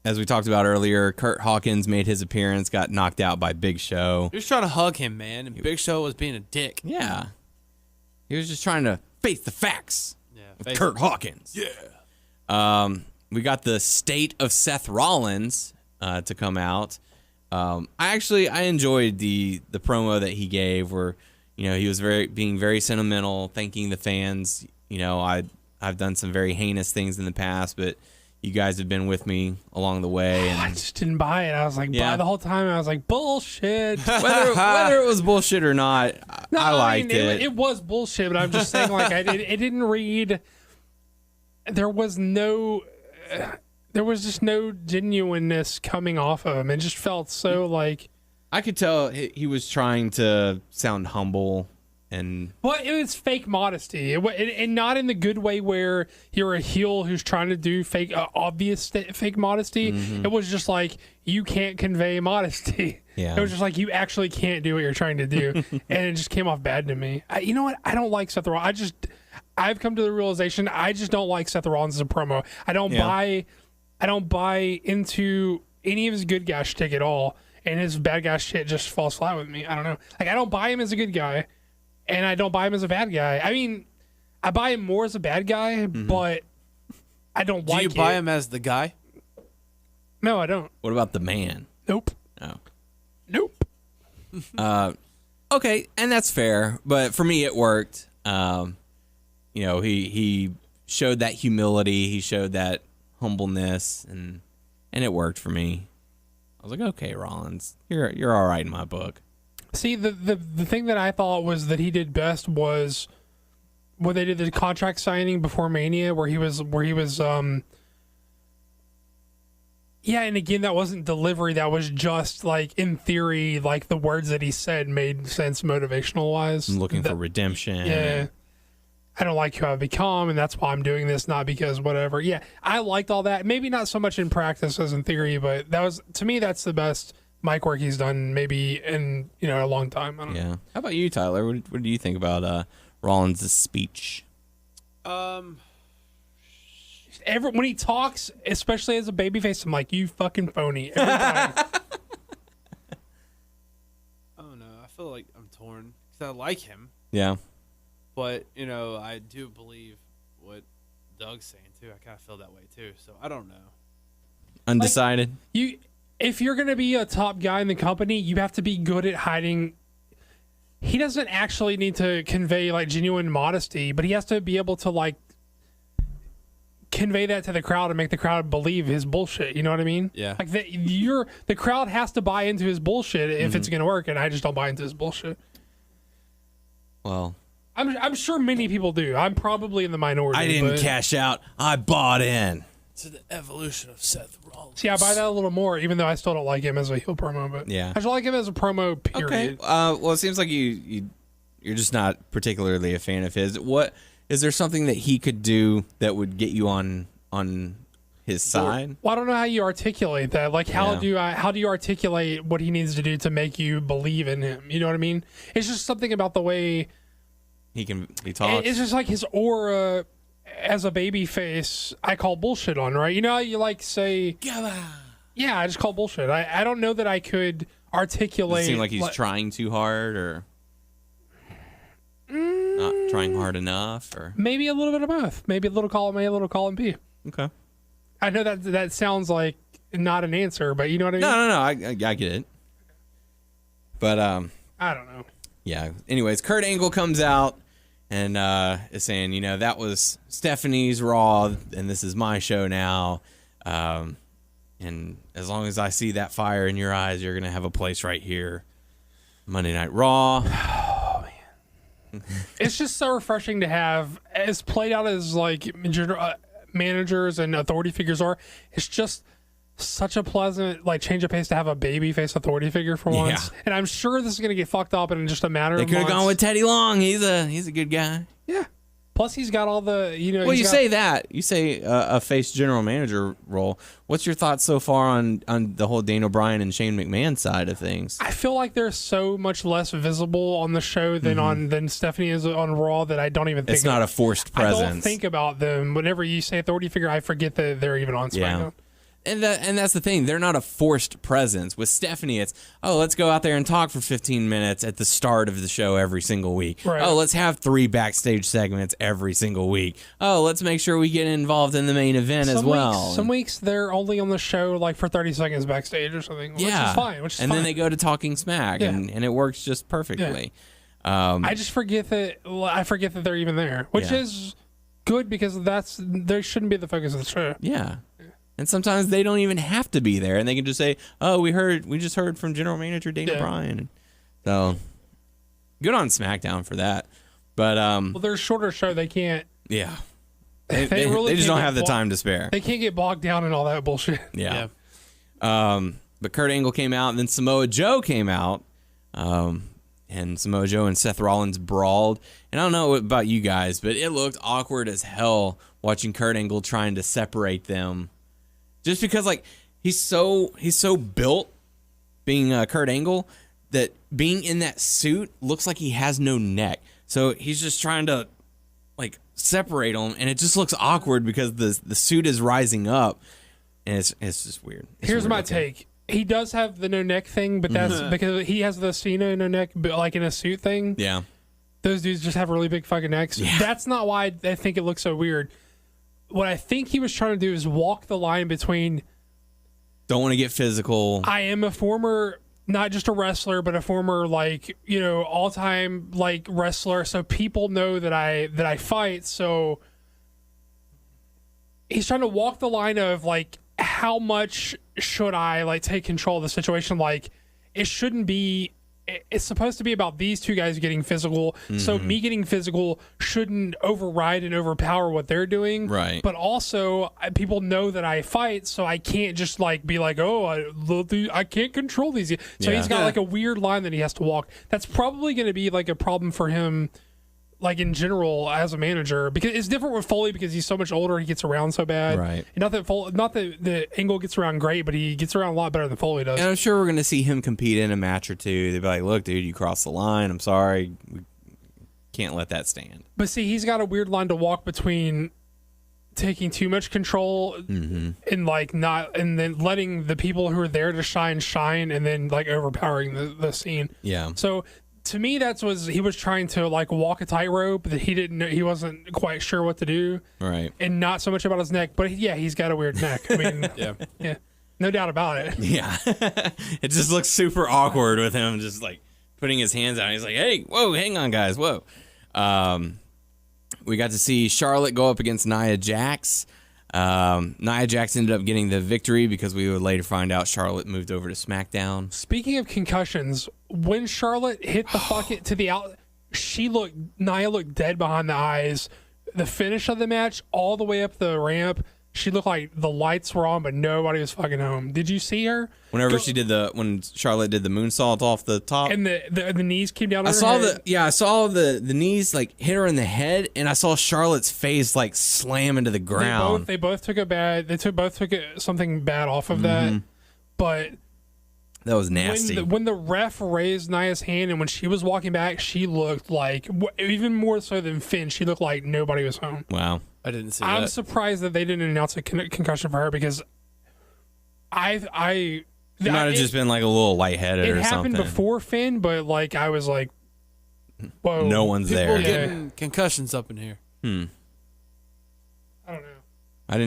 as we talked about earlier, Kurt Hawkins made his appearance, got knocked out by Big Show. He was trying to hug him, man, and Big Show was being a dick. Yeah. He was just trying to face the facts. Yeah, With Kurt Hawkins. Yeah. We got the state of Seth Rollins to come out. I enjoyed the promo that he gave where, you know, he was being very sentimental, thanking the fans. You know, I've done some very heinous things in the past, but you guys have been with me along the way. And I just didn't buy it. I was like, the whole time I was like, bullshit. whether it was bullshit or not, I liked it. It was bullshit, but I'm just saying, like, it didn't read. There was just no genuineness coming off of him. It just felt so like. I could tell he was trying to sound humble and. Well, it was fake modesty, and not in the good way where you're a heel who's trying to do fake, obvious fake modesty. Mm-hmm. It was just like you can't convey modesty. Yeah. It was just like you actually can't do what you're trying to do, and it just came off bad to me. You know what? I don't like Seth Rollins. I've come to the realization I just don't like Seth Rollins as a promo. I don't buy into any of his good guy shtick at all. And his bad guy shit just falls flat with me. I don't know. Like, I don't buy him as a good guy, and I don't buy him as a bad guy. I mean, I buy him more as a bad guy, but I don't like it. Do you buy him as the guy? No, I don't. What about the man? Nope. Oh. Nope. Okay, and that's fair. But for me, it worked. You know, he showed that humility. He showed that humbleness, and it worked for me. I was like, okay, Rollins, you're all right in my book. See, the thing that I thought was that he did best was when they did the contract signing before Mania, where he was yeah, and again, that wasn't delivery. That was just like in theory, like the words that he said made sense motivational wise. I'm looking for redemption. Yeah. I don't like who I've become, and that's why I'm doing this, not because whatever. Yeah, I liked all that. Maybe not so much in practice as in theory, but that was, to me, that's the best mic work he's done maybe in, a long time. I don't know. How about you, Tyler? What do you think about Rollins' speech? When he talks, especially as a babyface, I'm like, you fucking phony. Every time. Oh, no. I feel like I'm torn because I like him. Yeah. But, I do believe what Doug's saying, too. I kind of feel that way, too. So, I don't know. Undecided? If you're going to be a top guy in the company, you have to be good at hiding. He doesn't actually need to convey, like, genuine modesty, but he has to be able to, like, convey that to the crowd and make the crowd believe his bullshit. You know what I mean? Yeah. Like, the crowd has to buy into his bullshit if it's going to work, and I just don't buy into his bullshit. Well... I'm sure many people do. I'm probably in the minority. I didn't cash out. I bought in. To the evolution of Seth Rollins. See, I buy that a little more, even though I still don't like him as a heel promo. But yeah, I just like him as a promo. Period. Okay. Well, it seems like you're just not particularly a fan of his. What is there something that he could do that would get you on his side? Well, I don't know how you articulate that. Like, how do you articulate what he needs to do to make you believe in him? You know what I mean? It's just something about the way he talks. It's just like his aura as a baby face. I call bullshit on, right? You know how you like say, yeah, I just call bullshit. I don't know that I could articulate. Does it seem like he's trying too hard, or not trying hard enough, or maybe a little bit of both. Maybe a little column A, a little column B. Okay. I know that sounds like not an answer, but you know what I mean? No. I get it. But I don't know. Yeah. Anyways, Kurt Angle comes out and is saying, that was Stephanie's Raw, and this is my show now. And as long as I see that fire in your eyes, you're gonna have a place right here. Monday Night Raw. Oh man. it's just so refreshing to have, as played out as like managers and authority figures are. It's just such a pleasant like change of pace to have a baby face authority figure for once. And I'm sure this is gonna get fucked up in just a matter of months. They could have gone with Teddy Long. He's a good guy. Yeah. Plus, he's got all the Well, you say that you say a face general manager role. What's your thoughts so far on the whole Daniel Bryan and Shane McMahon side of things? I feel like they're so much less visible on the show than Stephanie is on Raw that I don't even think it's not a forced presence. I don't think about them. Whenever you say authority figure, I forget that they're even on SmackDown. Yeah. And that's the thing. They're not a forced presence. With Stephanie, it's, let's go out there and talk for 15 minutes at the start of the show every single week. Right. Let's have 3 backstage segments every single week. Let's make sure we get involved in the main event as well. Some weeks they're only on the show like for 30 seconds backstage or something, which is fine. Then they go to Talking Smack, and it works just perfectly. Yeah. I just forget that they're even there, which is good because they shouldn't be the focus of the show. Yeah. And sometimes they don't even have to be there, and they can just say, we just heard from General Manager Daniel Bryan. So, good on SmackDown for that. But they're a shorter show. They can't. Yeah. They just don't have the time to spare. They can't get bogged down in all that bullshit. Yeah. But Kurt Angle came out, and then Samoa Joe came out. And Samoa Joe and Seth Rollins brawled. And I don't know about you guys, but it looked awkward as hell watching Kurt Angle trying to separate them. Just because, like, he's so built, being Kurt Angle, that being in that suit looks like he has no neck. So he's just trying to, like, separate them, and it just looks awkward because the suit is rising up, and it's just weird. Here's my take. He does have the no neck thing, but that's because he has the Cena no neck, but like in a suit thing. Yeah. Those dudes just have really big fucking necks. Yeah. That's not why I think it looks so weird. What I think he was trying to do is walk the line between don't want to get physical. I am a former, not just a wrestler, but a former like, all-time like wrestler, so people know that I fight. So he's trying to walk the line of like how much should I like take control of the situation? Like it shouldn't be. It's supposed to be about these two guys getting physical, so me getting physical shouldn't override and overpower what they're doing. Right. But also, people know that I fight, so I can't just like be like, I can't control these. So he's got like a weird line that he has to walk. That's probably going to be like a problem for him, like in general as a manager, because it's different with Foley because he's so much older. He gets around so bad. Right. And not that the Angle gets around great, but he gets around a lot better than Foley does. And I'm sure we're going to see him compete in a match or two. They'll be like, look, dude, you crossed the line. I'm sorry. We can't let that stand. But see, he's got a weird line to walk between taking too much control and like not, and then letting the people who are there to shine, and then like overpowering the scene. Yeah. So to me, he was trying to like walk a tightrope that he didn't know, he wasn't quite sure what to do. Right. And not so much about his neck, but he's got a weird neck. I mean, yeah, no doubt about it. Yeah. It just looks super awkward with him just like putting his hands out. He's like, hey, whoa, hang on, guys, whoa. We got to see Charlotte go up against Nia Jax. Nia Jax ended up getting the victory because we would later find out Charlotte moved over to SmackDown. Speaking of concussions, when Charlotte hit the bucket to the out, Nia looked dead behind the eyes. The finish of the match, all the way up the ramp, she looked like the lights were on, but nobody was fucking home. Did you see her? When Charlotte did the moonsault off the top, and the knees came down. I saw the knees like hit her in the head, and I saw Charlotte's face like slam into the ground. They both took something bad off of that, but that was nasty. When the ref raised Nia's hand and when she was walking back, she looked like, even more so than Finn, she looked like nobody was home. Wow. I didn't see that. I'm surprised that they didn't announce a concussion for her because She might have just been like a little lightheaded or something. It happened before Finn, but like I was like, whoa. No one's People there. are getting concussions up in here. I don't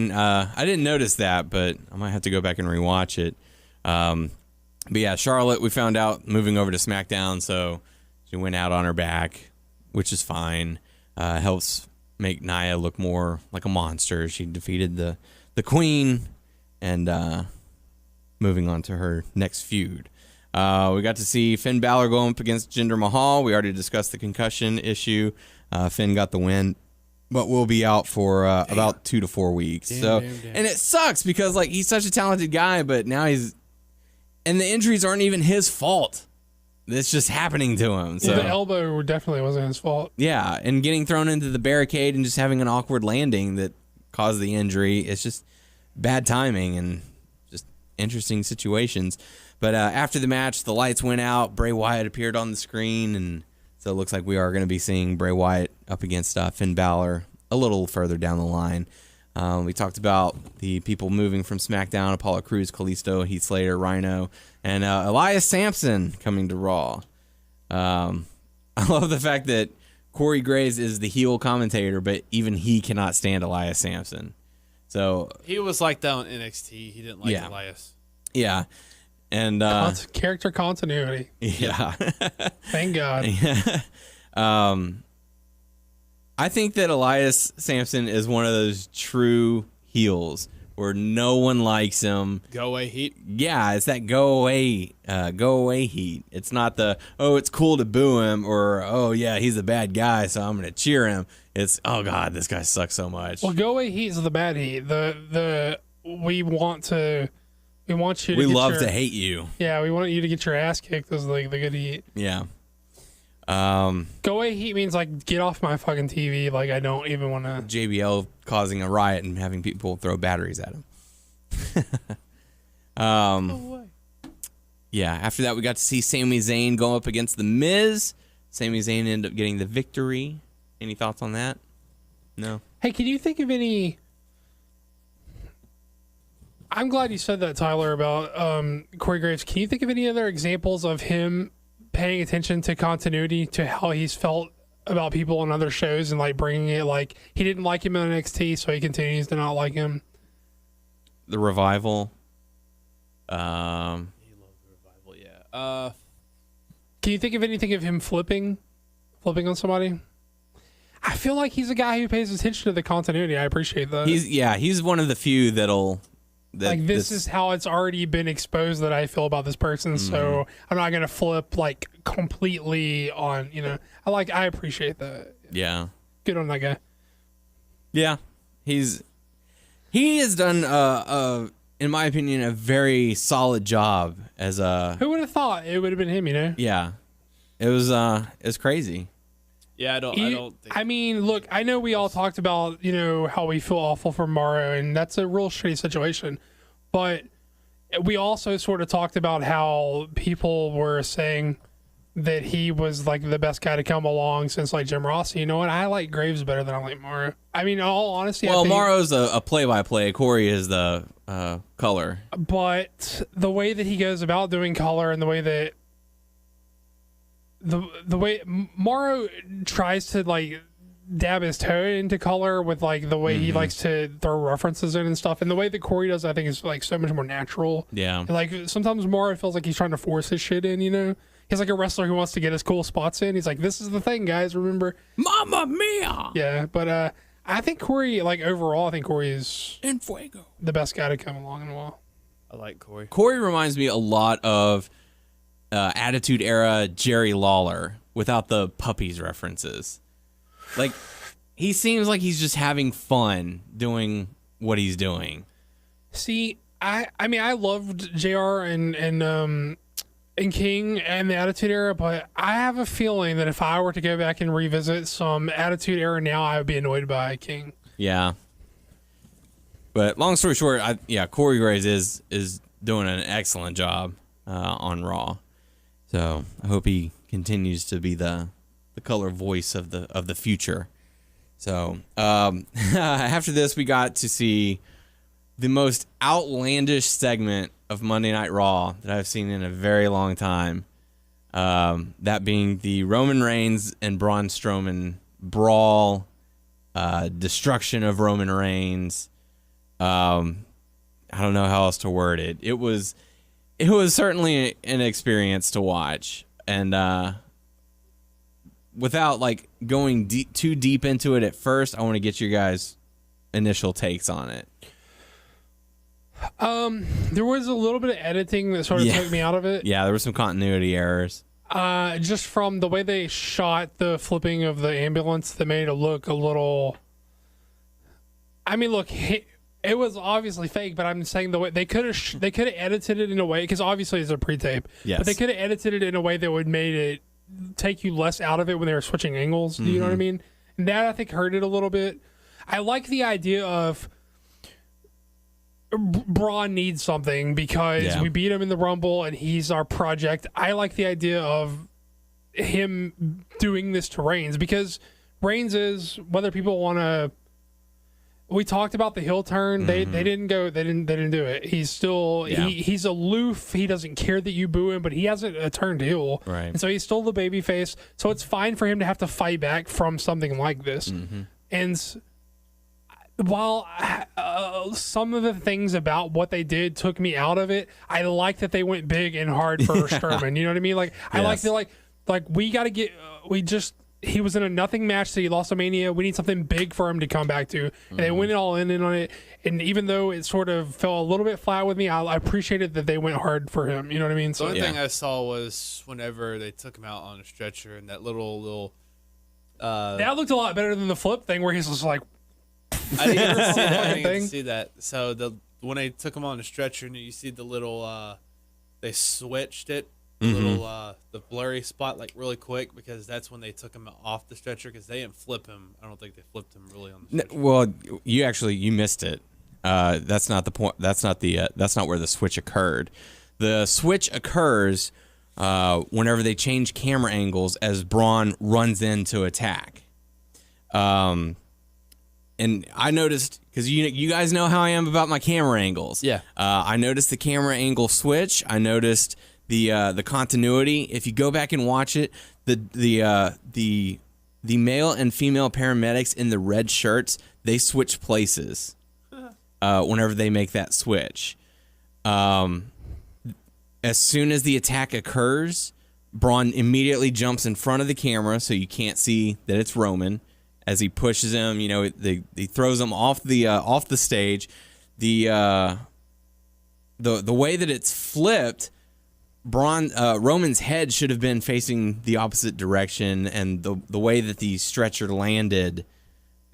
know. I didn't notice that, but I might have to go back and rewatch it. But yeah, Charlotte, we found out moving over to SmackDown, so she went out on her back, which is fine. Helps make Nia look more like a monster. She defeated the Queen, and moving on to her next feud. We got to see Finn Balor go up against Jinder Mahal. We already discussed the concussion issue. Finn got the win, but will be out for about 2 to 4 weeks. Damn. And it sucks because like he's such a talented guy, but now and the injuries aren't even his fault. It's just happening to him. So the elbow definitely wasn't his fault. Yeah, and getting thrown into the barricade and just having an awkward landing that caused the injury. It's just bad timing and just interesting situations. But after the match, the lights went out. Bray Wyatt appeared on the screen, and so it looks like we are going to be seeing Bray Wyatt up against Finn Balor a little further down the line. We talked about the people moving from SmackDown: Apollo Crews, Kalisto, Heath Slater, Rhino, and Elias Sampson coming to Raw. I love the fact that Corey Graves is the heel commentator, but even he cannot stand Elias Sampson. So he was like that on NXT. He didn't like Elias. Yeah. And character continuity. Yeah. Thank God. Yeah. I think that Elias Sampson is one of those true heels where no one likes him. Go away heat. Yeah, it's that go away heat. It's not the it's cool to boo him or yeah, he's a bad guy, so I'm gonna cheer him. It's oh god, this guy sucks so much. Well, go away heat is the bad heat. We want you to. We love to hate you. Yeah, we want you to get your ass kicked. Is like the good heat. Yeah. Go away heat means like get off my fucking TV. Like I don't even want to. JBL causing a riot and having people throw batteries at him. No way. Yeah. After that, we got to see Sami Zayn go up against The Miz. Sami Zayn ended up getting the victory. Any thoughts on that? No. Hey, can you think of any? I'm glad you said that, Tyler, about Corey Graves. Can you think of any other examples of him paying attention to continuity, to how he's felt about people on other shows and like bringing it, like he didn't like him in NXT, so he continues to not like him? The Revival. He loved the Revival, yeah. Can you think of anything of him flipping on somebody? I feel like he's a guy who pays attention to the continuity. I appreciate that. He's one of the few that'll. Like this is how it's already been exposed that I feel about this person, so I'm not gonna flip like completely on. I appreciate that. Yeah, good on that guy. Yeah, he has done in my opinion a very solid job as a. Who would have thought it would have been him? Yeah, it was crazy. Yeah, I don't think. I mean, look, I know we all talked about, how we feel awful for Mauro, and that's a real shitty situation. But we also sort of talked about how people were saying that he was like the best guy to come along since like Jim Ross. You know what? I like Graves better than I like Mauro. I mean, in all honesty, well, Mauro's a play-by-play. Corey is the color. But the way that he goes about doing color and the way that the way Mauro tries to like dab his toe into color with like the way he likes to throw references in and stuff, and the way that Corey does, I think, is like so much more natural. Yeah. And, like sometimes Mauro feels like he's trying to force his shit in. He's like a wrestler who wants to get his cool spots in. He's like, this is the thing, guys. Remember, Mamma Mia. Yeah, but I think Corey, like overall, I think Corey is En fuego, the best guy to come along in a while. I like Corey. Corey reminds me a lot of Attitude Era Jerry Lawler without the puppies references. Like, he seems like he's just having fun doing what he's doing. See, I mean, I loved JR and King and the Attitude Era, but I have a feeling that if I were to go back and revisit some Attitude Era now, I would be annoyed by King. Yeah. But long story short, Corey Graves is doing an excellent job on Raw. So I hope he continues to be the color voice of the future. So after this, we got to see the most outlandish segment of Monday Night Raw that I've seen in a very long time. That being the Roman Reigns and Braun Strowman brawl, destruction of Roman Reigns. I don't know how else to word it. It was certainly an experience to watch, and without like going too deep into it at first, I want to get your guys' initial takes on it. There was a little bit of editing that sort of took me out of it. Yeah, there were some continuity errors. Just from the way they shot the flipping of the ambulance, that made it look a little. I mean, look, it was obviously fake, but I'm saying the way they could have edited it in a way, because obviously it's a pre-tape. Yes. But they could have edited it in a way that would made it take you less out of it when they were switching angles. Do you know what I mean? And that, I think, hurt it a little bit. I like the idea of Braun needs something because we beat him in the Rumble and he's our project. I like the idea of him doing this to Reigns, because Reigns is, whether people want to. We talked about the heel turn. They didn't do it. He's still he's aloof. He doesn't care that you boo him, but he hasn't turned heel. Right. And so he's still the baby face. So it's fine for him to have to fight back from something like this. And while some of the things about what they did took me out of it, I like that they went big and hard for Strowman. You know what I mean? Like, I like the like we got to get he was in a nothing match, so he lost a Mania. We need something big for him to come back to. And they went all in on it. And even though it sort of fell a little bit flat with me, I appreciated that they went hard for him. You know what I mean? So the only thing I saw was whenever they took him out on a stretcher and that little that looked a lot better than the flip thing where he's just like. I didn't get to see that. So when they took him on the stretcher and you see the little they switched it. The blurry spot like really quick, because that's when they took him off the stretcher, because they didn't flip him. I don't think they flipped him really on the stretcher. Well, you missed it. That's not the point. That's not where the switch occurred. The switch occurs whenever they change camera angles as Braun runs in to attack. And I noticed, because you guys know how I am about my camera angles. Yeah. I noticed the camera angle switch. I noticed the continuity. If you go back and watch it, the male and female paramedics in the red shirts, they switch places whenever they make that switch. As soon as the attack occurs, Braun immediately jumps in front of the camera so you can't see that it's Roman. As he pushes him, he throws him off the stage. The way that it's flipped, Roman's head should have been facing the opposite direction, and the way that the stretcher landed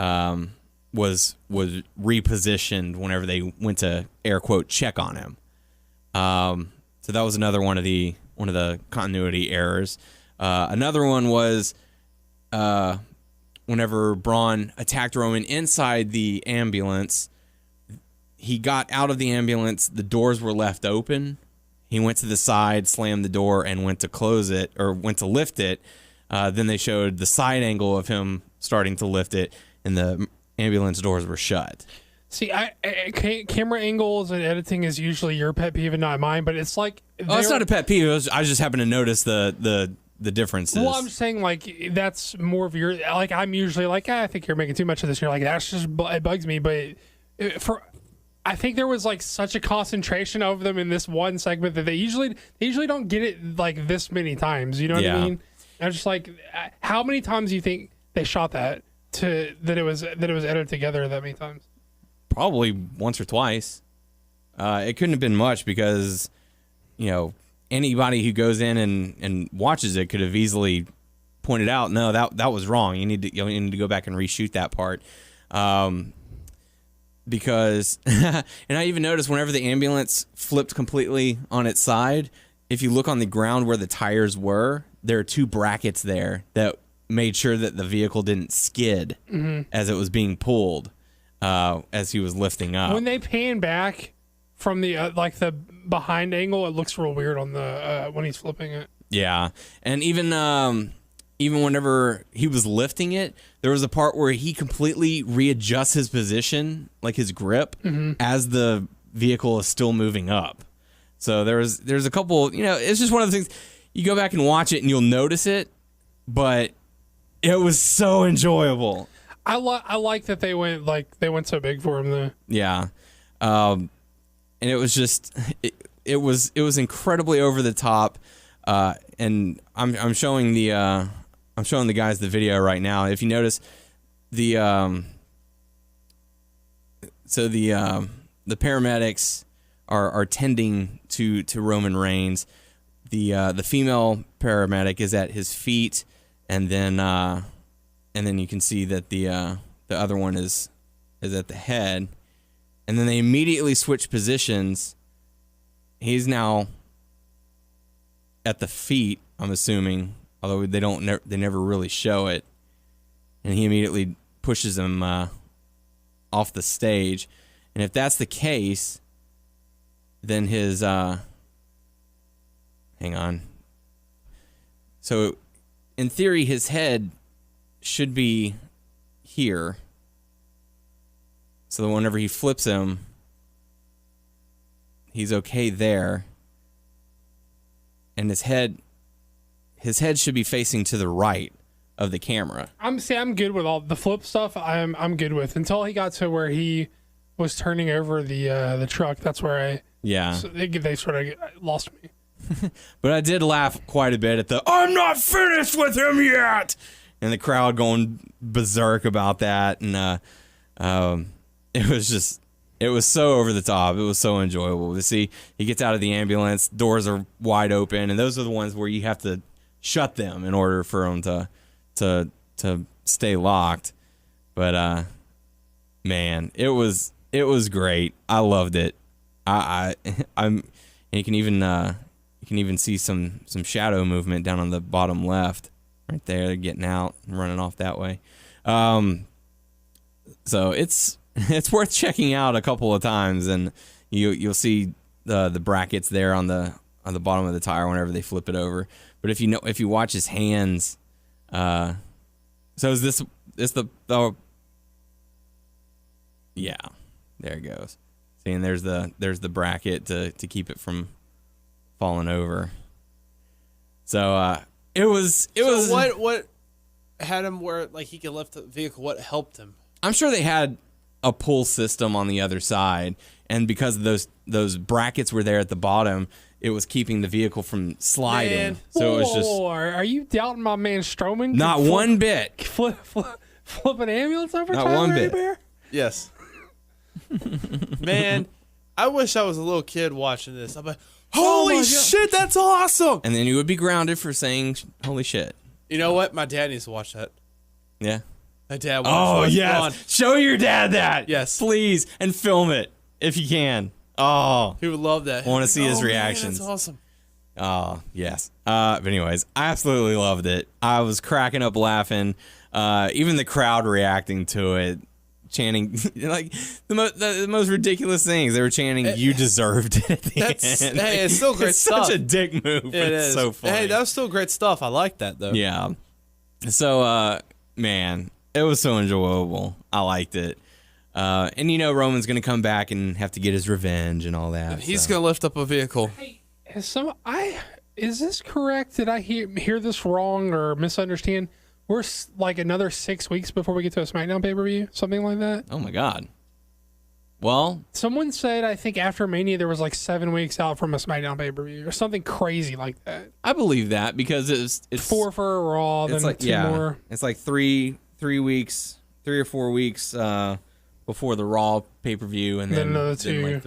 was repositioned whenever they went to air quote check on him. So that was another one of the continuity errors. Another one was whenever Braun attacked Roman inside the ambulance, he got out of the ambulance, the doors were left open. He went to the side, slammed the door, and went to close it, or went to lift it. Then they showed the side angle of him starting to lift it, and the ambulance doors were shut. See, camera angles and editing is usually your pet peeve and not mine, but it's like... Oh, it's not a pet peeve. I just happen to notice the differences. Well, I'm saying, like, that's more of your... Like, I'm usually like, I think you're making too much of this. You're like, that's just... It bugs me, but I think there was like such a concentration of them in this one segment that they usually don't get it like this many times. You know what I mean? I'm just like, how many times do you think they shot that it was edited together that many times? Probably once or twice. It couldn't have been much, because anybody who goes in and watches it could have easily pointed out, no, that was wrong. You need to go back and reshoot that part. Because, and I even noticed whenever the ambulance flipped completely on its side, if you look on the ground where the tires were, there are two brackets there that made sure that the vehicle didn't skid as it was being pulled, as he was lifting up. When they pan back from the the behind angle, it looks real weird on the when he's flipping it. Yeah, and even whenever he was lifting it, there was a part where he completely readjusts his position, like his grip, as the vehicle is still moving up. So there's a couple, it's just one of the things, you go back and watch it and you'll notice it, but it was so enjoyable. I like that they went so big for him though. Yeah. And it was just, it was incredibly over the top. And I'm showing the guys the video right now. If you notice, the paramedics are tending to Roman Reigns. The female paramedic is at his feet, and then you can see that the other one is at the head, and then they immediately switch positions. He's now at the feet, I'm assuming, although they never really show it, and he immediately pushes him off the stage. And if that's the case, then his hang on. So in theory, his head should be here. So that whenever he flips him, he's okay there. And his head should be facing to the right of the camera. I'm good with all the flip stuff. I'm good with until he got to where he was turning over the truck. That's where they sort of lost me. But I did laugh quite a bit at the "I'm not finished with him yet," and the crowd going berserk about that, and it was so over the top. It was so enjoyable to see. He gets out of the ambulance, doors are wide open, and those are the ones where you have to shut them in order for them to stay locked. But man, it was great. I loved it. And you can even see some shadow movement down on the bottom left, right there. They're getting out and running off that way. So it's worth checking out a couple of times, and you'll see the brackets there on the bottom of the tire whenever they flip it over. But if you watch his hands, so is this the yeah, there it goes. See, and there's the bracket to keep it from falling over. So it was what had him where like he could lift the vehicle? What helped him? I'm sure they had a pull system on the other side, and because those brackets were there at the bottom, it was keeping the vehicle from sliding. Man. So it was just. Are you doubting my man Strowman? Not one bit. Flip an ambulance over? Not Tyler one bit. Bear? Yes. Man, I wish I was a little kid watching this. I'm like, holy shit, that's awesome! And then you would be grounded for saying holy shit. You know what? My dad needs to watch that. Yeah. My dad wants Oh, to watch yes. Braun. Show your dad that. Yes. Please. And film it if you can. Oh. He would love that. I want to see his reactions. Man, that's awesome. Oh, yes. But anyways, I absolutely loved it. I was cracking up laughing. Even the crowd reacting to it, chanting like the most ridiculous things. They were chanting, "You deserved it." At the end. Hey, it's still great stuff. Such a dick move. But it's so funny. Hey, that was still great stuff. I like that though. Yeah. So, man, it was so enjoyable. I liked it. And Roman's gonna come back and have to get his revenge and all that. He's gonna lift up a vehicle. Hey, is this correct? Did I hear this wrong or misunderstand? We're like another 6 weeks before we get to a SmackDown pay-per-view, something like that. Oh my God. Well, someone said I think after Mania there was like 7 weeks out from a SmackDown pay-per-view or something crazy like that. I believe that because it's 4 for Raw, then like, 2 more. It's like 3 weeks, 3 or 4 weeks before the Raw pay-per-view, and then another 2. Then like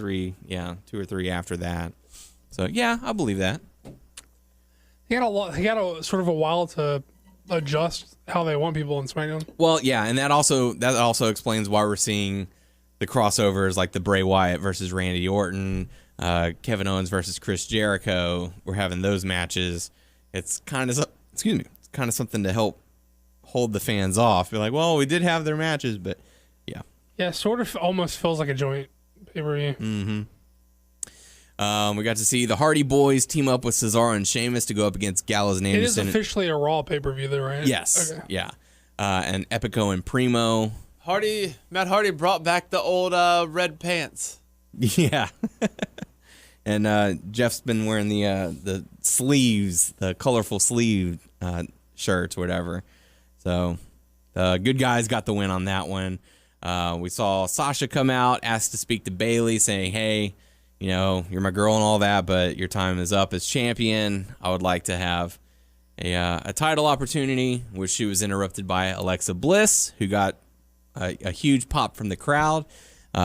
2 or 3 after that. So yeah, I believe that. He got a sort of a while to adjust how they want people in SmackDown. Well, yeah, and that also explains why we're seeing the crossovers like the Bray Wyatt versus Randy Orton, Kevin Owens versus Chris Jericho. We're having those matches. It's kind of something to help hold the fans off. Be like, well, we did have their matches, but yeah. Yeah, sort of almost feels like a joint pay-per-view. Mm-hmm. We got to see the Hardy Boys team up with Cesaro and Sheamus to go up against Gallows and Anderson. It is officially a Raw pay-per-view, though, right? Yes. Okay. Yeah. And Epico and Primo. Matt Hardy brought back the old red pants. Yeah. And Jeff's been wearing the sleeves, the colorful sleeve shirts, whatever. So the good guys got the win on that one. We saw Sasha come out, asked to speak to Bayley, saying, hey, you're my girl and all that, but your time is up as champion. I would like to have a title opportunity, which she was interrupted by Alexa Bliss, who got a huge pop from the crowd.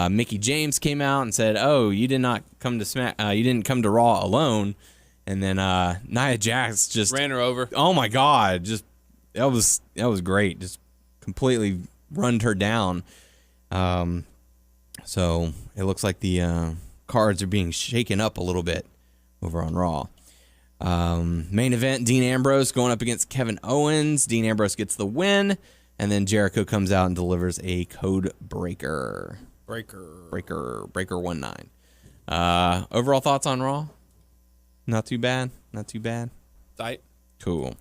Mickie James came out and said, oh, you did not come to you didn't come to Raw alone. And then Nia Jax just ran her over. Oh my God, just that was great. Just completely runned her down. So it looks like the cards are being shaken up a little bit over on Raw. Main event, Dean Ambrose going up against Kevin Owens. Dean Ambrose gets the win, and then Jericho comes out and delivers a code breaker. Breaker 19. Overall thoughts on Raw? Not too bad. Tight. Cool.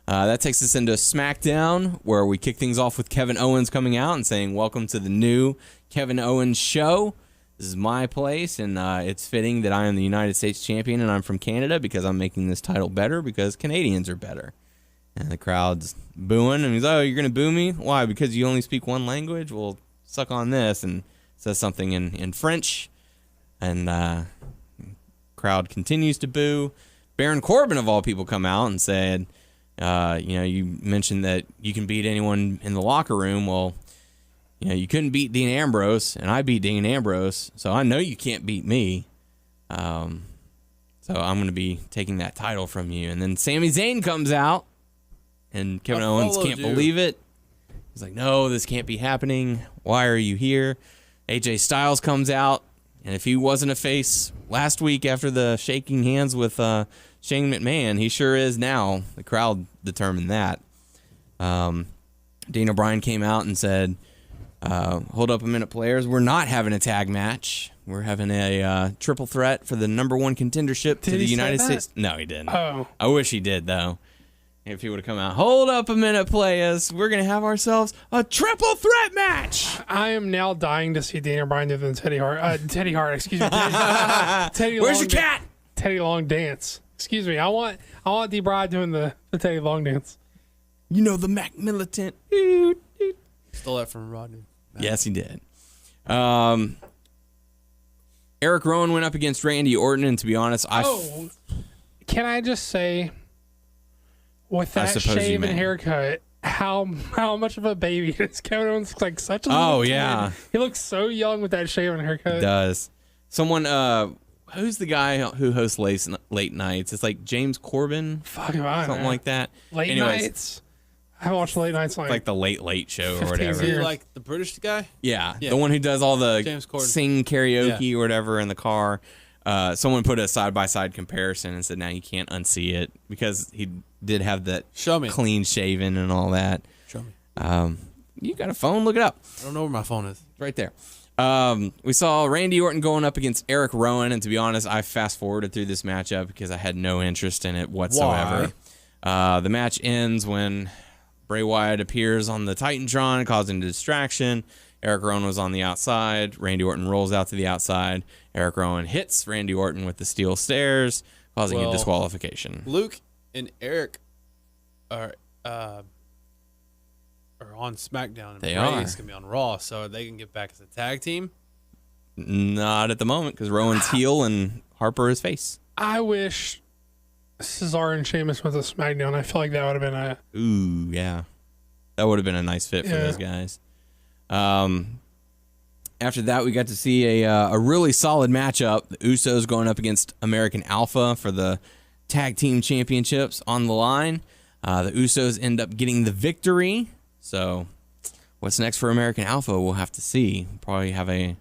That takes us into SmackDown, where we kick things off with Kevin Owens coming out and saying, "Welcome to the new Kevin Owens show. This is my place, and it's fitting that I am the United States champion, and I'm from Canada because I'm making this title better because Canadians are better." And the crowd's booing, and he's like, "Oh, you're going to boo me? Why? Because you only speak one language? Well, suck on this," and says something in French, and crowd continues to boo. Baron Corbin, of all people, come out and said, you mentioned that you can beat anyone in the locker room. Well, you couldn't beat Dean Ambrose, and I beat Dean Ambrose, so I know you can't beat me. So I'm going to be taking that title from you. And then Sami Zayn comes out, and Kevin Owens can't believe it. He's like, "No, this can't be happening. Why are you here?" AJ Styles comes out, and if he wasn't a face last week after the shaking hands with Shane McMahon, he sure is now. The crowd determined that. Daniel Bryan came out and said, "Hold up a minute, players. We're not having a tag match. We're having a triple threat for the #1 contendership to the United States." No, he didn't. Oh. I wish he did, though. If he would have come out, "Hold up a minute, players. We're going to have ourselves a triple threat match." I am now dying to see Daniel Bryan do the Teddy Hart, excuse me. Teddy Where's Long your cat? Teddy Long dance. Excuse me. I want D. Bryan doing the Teddy Long dance. The Mac Militant. Stole that from Rodney. Yes, he did. Eric Rowan went up against Randy Orton, and to be honest, can I just say, with that shave and haircut, how much of a baby does Kevin Owens look like? Such a little kid. He looks so young with that shave and haircut. He does. Someone, who's the guy who hosts late nights? It's like James Corbin, something like that. Late nights. I haven't watched late nights like the Late Show or whatever. Is he like the British guy? Yeah, the one who does all the sing karaoke or whatever in the car. Someone put a side-by-side comparison and said, "Now you can't unsee it," because he did have that clean shaven and all that. Show me. You got a phone? Look it up. I don't know where my phone is. It's right there. We saw Randy Orton going up against Eric Rowan, and to be honest, I fast-forwarded through this matchup because I had no interest in it whatsoever. The match ends when Bray Wyatt appears on the Titantron, causing a distraction. Eric Rowan was on the outside. Randy Orton rolls out to the outside. Eric Rowan hits Randy Orton with the steel stairs, causing a disqualification. Luke and Eric are on SmackDown, and Bray's going to be on Raw, so they can get back as a tag team? Not at the moment, because Rowan's heel and Harper is face. I wish Cesaro and Sheamus went to SmackDown. I feel like that would have been a... Ooh, yeah. That would have been a nice fit for those guys. After that, we got to see a really solid matchup. The Usos going up against American Alpha for the tag team championships on the line. The Usos end up getting the victory. So what's next for American Alpha, we'll have to see. Probably have a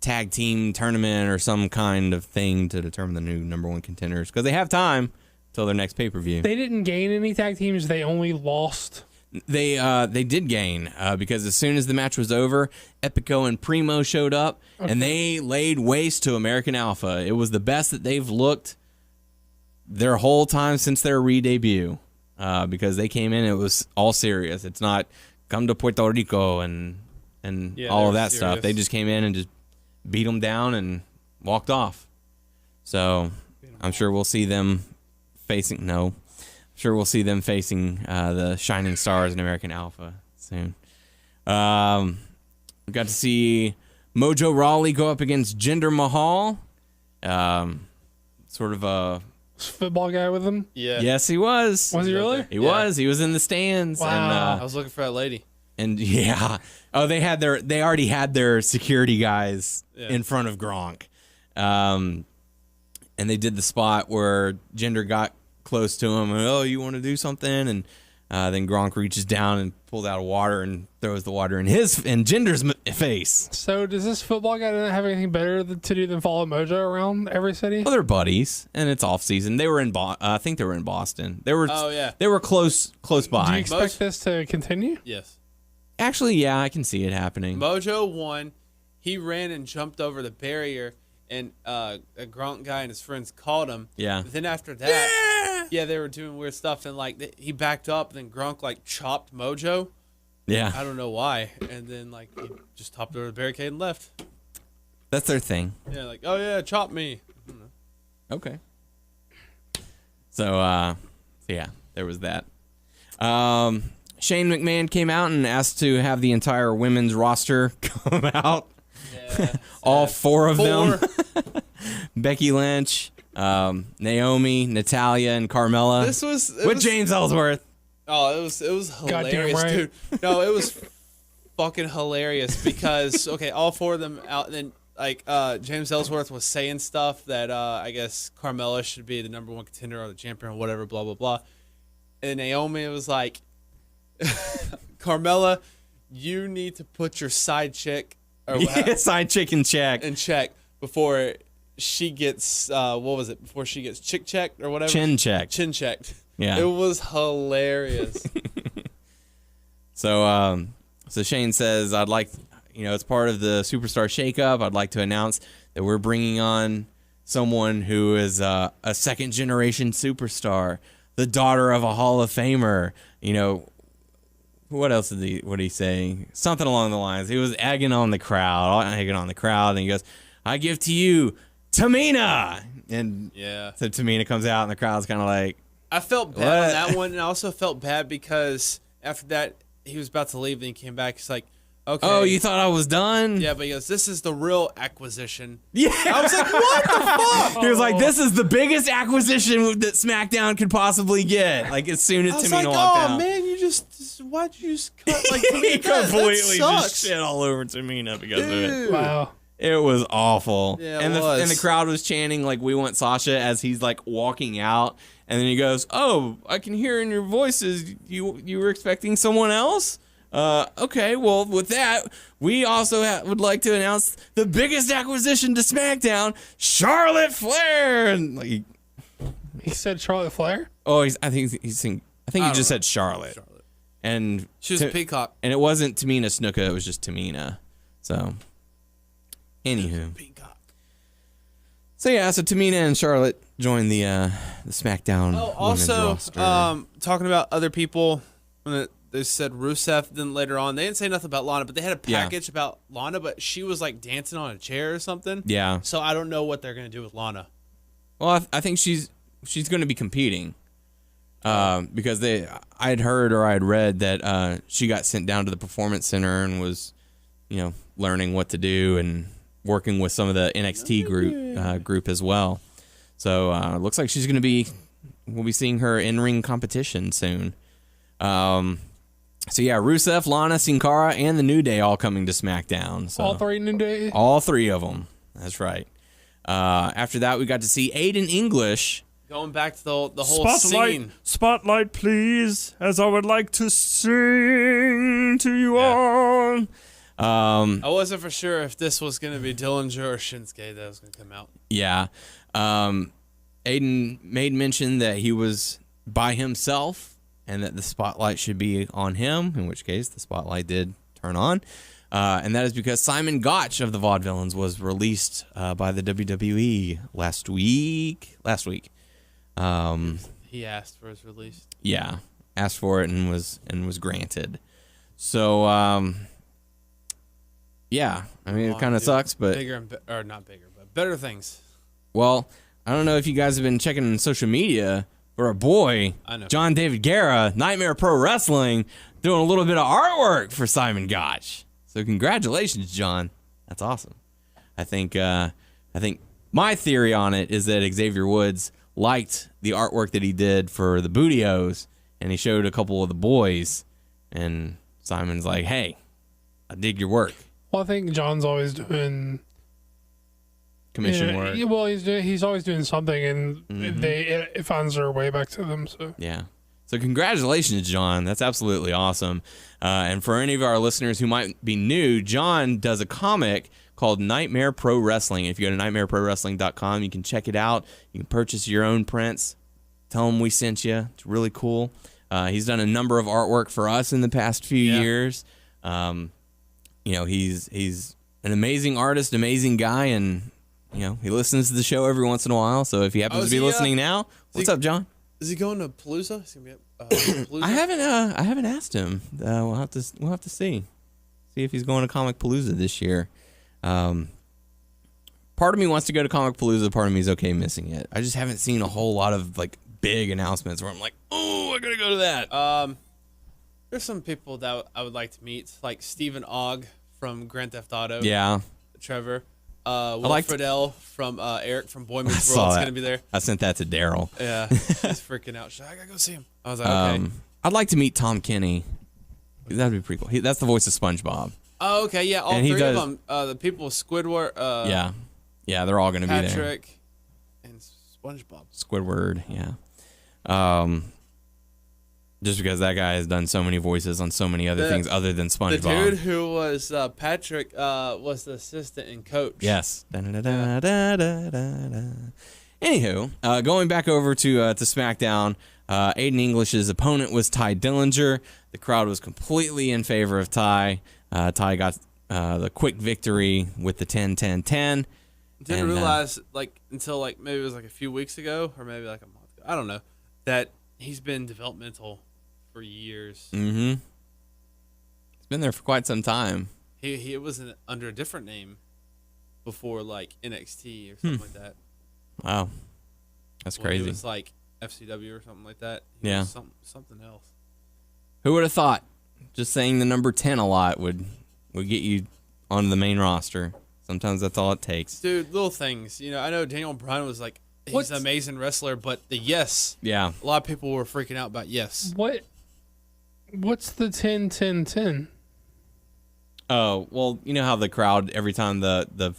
tag team tournament or some kind of thing to determine the new #1 contenders, because they have time till their next pay-per-view. They didn't gain any tag teams. They only lost. They did gain because as soon as the match was over, Epico and Primo showed up, and they laid waste to American Alpha. It was the best that they've looked their whole time since their re-debut, because they came in, it was all serious. It's not come to Puerto Rico and all of that stuff. They just came in and just beat them down and walked off. So I'm sure we'll see them facing the Shining Stars in American Alpha soon. We got to see Mojo Rawley go up against Jinder Mahal. Sort of a football guy with him. Yeah. Yes, he was. Was he really? He was. He was in the stands. Wow. And, I was looking for that lady. And yeah. Oh, they already had their security guys in front of Gronk. and they did the spot where Jinder got close to him and, oh, you want to do something? And then Gronk reaches down and pulls out water and throws the water in Jinder's face. So does this football guy not have anything better to do than follow Mojo around every city? Well, they're buddies, and it's off season. They were in I think they were in Boston. They were. Oh yeah. They were close by. Do you expect this to continue? Yes. Actually, yeah, I can see it happening. Mojo won. He ran and jumped over the barrier, and a Gronk guy and his friends caught him. Yeah. But then after that, yeah, they were doing weird stuff, and like he backed up, and then Gronk like chopped Mojo. Yeah. I don't know why, and then like he just topped over the barricade and left. That's their thing. Yeah, like oh yeah, chop me. Okay. So yeah, there was that. Shane McMahon came out and asked to have the entire women's roster come out. Yeah, all four of them. Becky Lynch, Naomi, Natalya, and Carmella. This was with James Ellsworth. Oh, it was hilarious, right. dude. No, it was fucking hilarious because okay, all four of them out. And then like James Ellsworth was saying stuff that I guess Carmella should be the #1 contender or the champion or whatever, blah blah blah. And Naomi was like, Carmella, you need to put your side chick side chick in check before she gets before she gets chick checked or whatever, chin checked. Yeah, it was hilarious. So Shane says, I'd like, it's part of the Superstar Shakeup. I'd like to announce that we're bringing on someone who is a second generation superstar, the daughter of a Hall of Famer. What else did he say? Something along the lines. He was egging on the crowd, and he goes, I give to you Tamina. And yeah, so Tamina comes out, and the crowd's kind of like, I felt bad on that one, and I also felt bad because after that, he was about to leave, and he came back. He's like, okay. Oh, you thought I was done? Yeah, but he goes, this is the real acquisition. Yeah. I was like, what the fuck? He was like, this is the biggest acquisition that SmackDown could possibly get. Like, as soon as Tamina walked out. Oh, man, why'd you just cut? Like, he completely that just shit all over Tamina because of it. Wow. It was awful. Yeah, and the crowd was chanting, like, we want Sasha as he's, like, walking out. And then he goes, oh, I can hear in your voices you were expecting someone else? Okay, well, with that, we also would like to announce the biggest acquisition to SmackDown, Charlotte Flair. And like, he said Charlotte Flair? Oh, I think he just said Charlotte. And she was a peacock. And it wasn't Tamina Snuka, it was just Tamina. So, anywho. Peacock. So yeah, so Tamina and Charlotte joined the SmackDown women's roster. Talking about other people, when they said Rusev, then later on, they didn't say nothing about Lana, but they had a package about Lana, but she was like dancing on a chair or something. Yeah. So I don't know what they're going to do with Lana. Well, I think she's going to be competing because I had heard or I had read that she got sent down to the Performance Center and was, learning what to do and working with some of the NXT group as well. So it looks like we'll be seeing her in ring competition soon. So yeah, Rusev, Lana, Sin Cara, and the New Day all coming to SmackDown. So, all three New Day? All three of them. That's right. After that, we got to see Aiden English. Going back to the whole scene. Spotlight, please, as I would like to sing to you all. I wasn't for sure if this was going to be Dillinger or Shinsuke that was going to come out. Yeah. Aiden made mention that he was by himself and that the spotlight should be on him, in which case the spotlight did turn on. And that is because Simon Gotch of the Vaudevillains was released by the WWE last week. He asked for his release. Yeah, asked for it and was granted. So, yeah, I mean, it kind of sucks, but not bigger, but better things. Well, I don't know if you guys have been checking social media. For a boy, John David Guerra, Nightmare Pro Wrestling, doing a little bit of artwork for Simon Gotch. So congratulations, John. That's awesome. I think my theory on it is that Xavier Woods liked the artwork that he did for the Bootios, and he showed a couple of the boys, and Simon's like, hey, I dig your work. Well, I think John's always doing commission work. Well, he's always doing something, and it finds their way back to them. So yeah. So congratulations, John. That's absolutely awesome. And for any of our listeners who might be new, John does a comic called Nightmare Pro Wrestling. If you go to nightmareprowrestling.com, you can check it out. You can purchase your own prints. Tell him we sent you. It's really cool. He's done a number of artwork for us in the past few years. He's an amazing artist, amazing guy, and he listens to the show every once in a while. So if he happens to be listening now, what's up, John? Is he going to Palooza? Is he gonna be at Palooza? I haven't asked him. We'll have to see if he's going to Comic Palooza this year. Part of me wants to go to Comic Palooza. Part of me is okay missing it. I just haven't seen a whole lot of like big announcements where I'm like, oh, I gotta go to that. There's some people that I would like to meet, like Stephen Ogg from Grand Theft Auto. Yeah. Trevor. Will Friedle from Eric from Boy Meets World is going to be there. I sent that to Daryl. Yeah. He's freaking out. I got to go see him. I was like, okay. I'd like to meet Tom Kenny. That'd be pretty cool. That's the voice of SpongeBob. Oh, okay. Yeah. All three of them. The people with Squidward. Yeah, they're all going to be there. Patrick and SpongeBob. Squidward, yeah. Just because that guy has done so many voices on so many other things other than SpongeBob. The dude who was Patrick was the assistant and coach. Yes. Anywho, going back over to SmackDown, Aiden English's opponent was Ty Dillinger. The crowd was completely in favor of Ty. Ty got the quick victory with the 10-10-10. Didn't realize until maybe it was a few weeks ago or maybe a month ago. I don't know that he's been developmental for years. Mm-hmm. He's been there for quite some time. He was under a different name before NXT or something like that. Wow, that's crazy. It was FCW or something like that. Yeah, something else. Who would have thought? Just saying the number 10 a lot would get you on the main roster. Sometimes that's all it takes. Dude, little things. I know Daniel Bryan was he's an amazing wrestler, but the Yes. Yeah. A lot of people were freaking out about Yes. What's the 10-10-10? Oh, well, you know how the crowd, every time the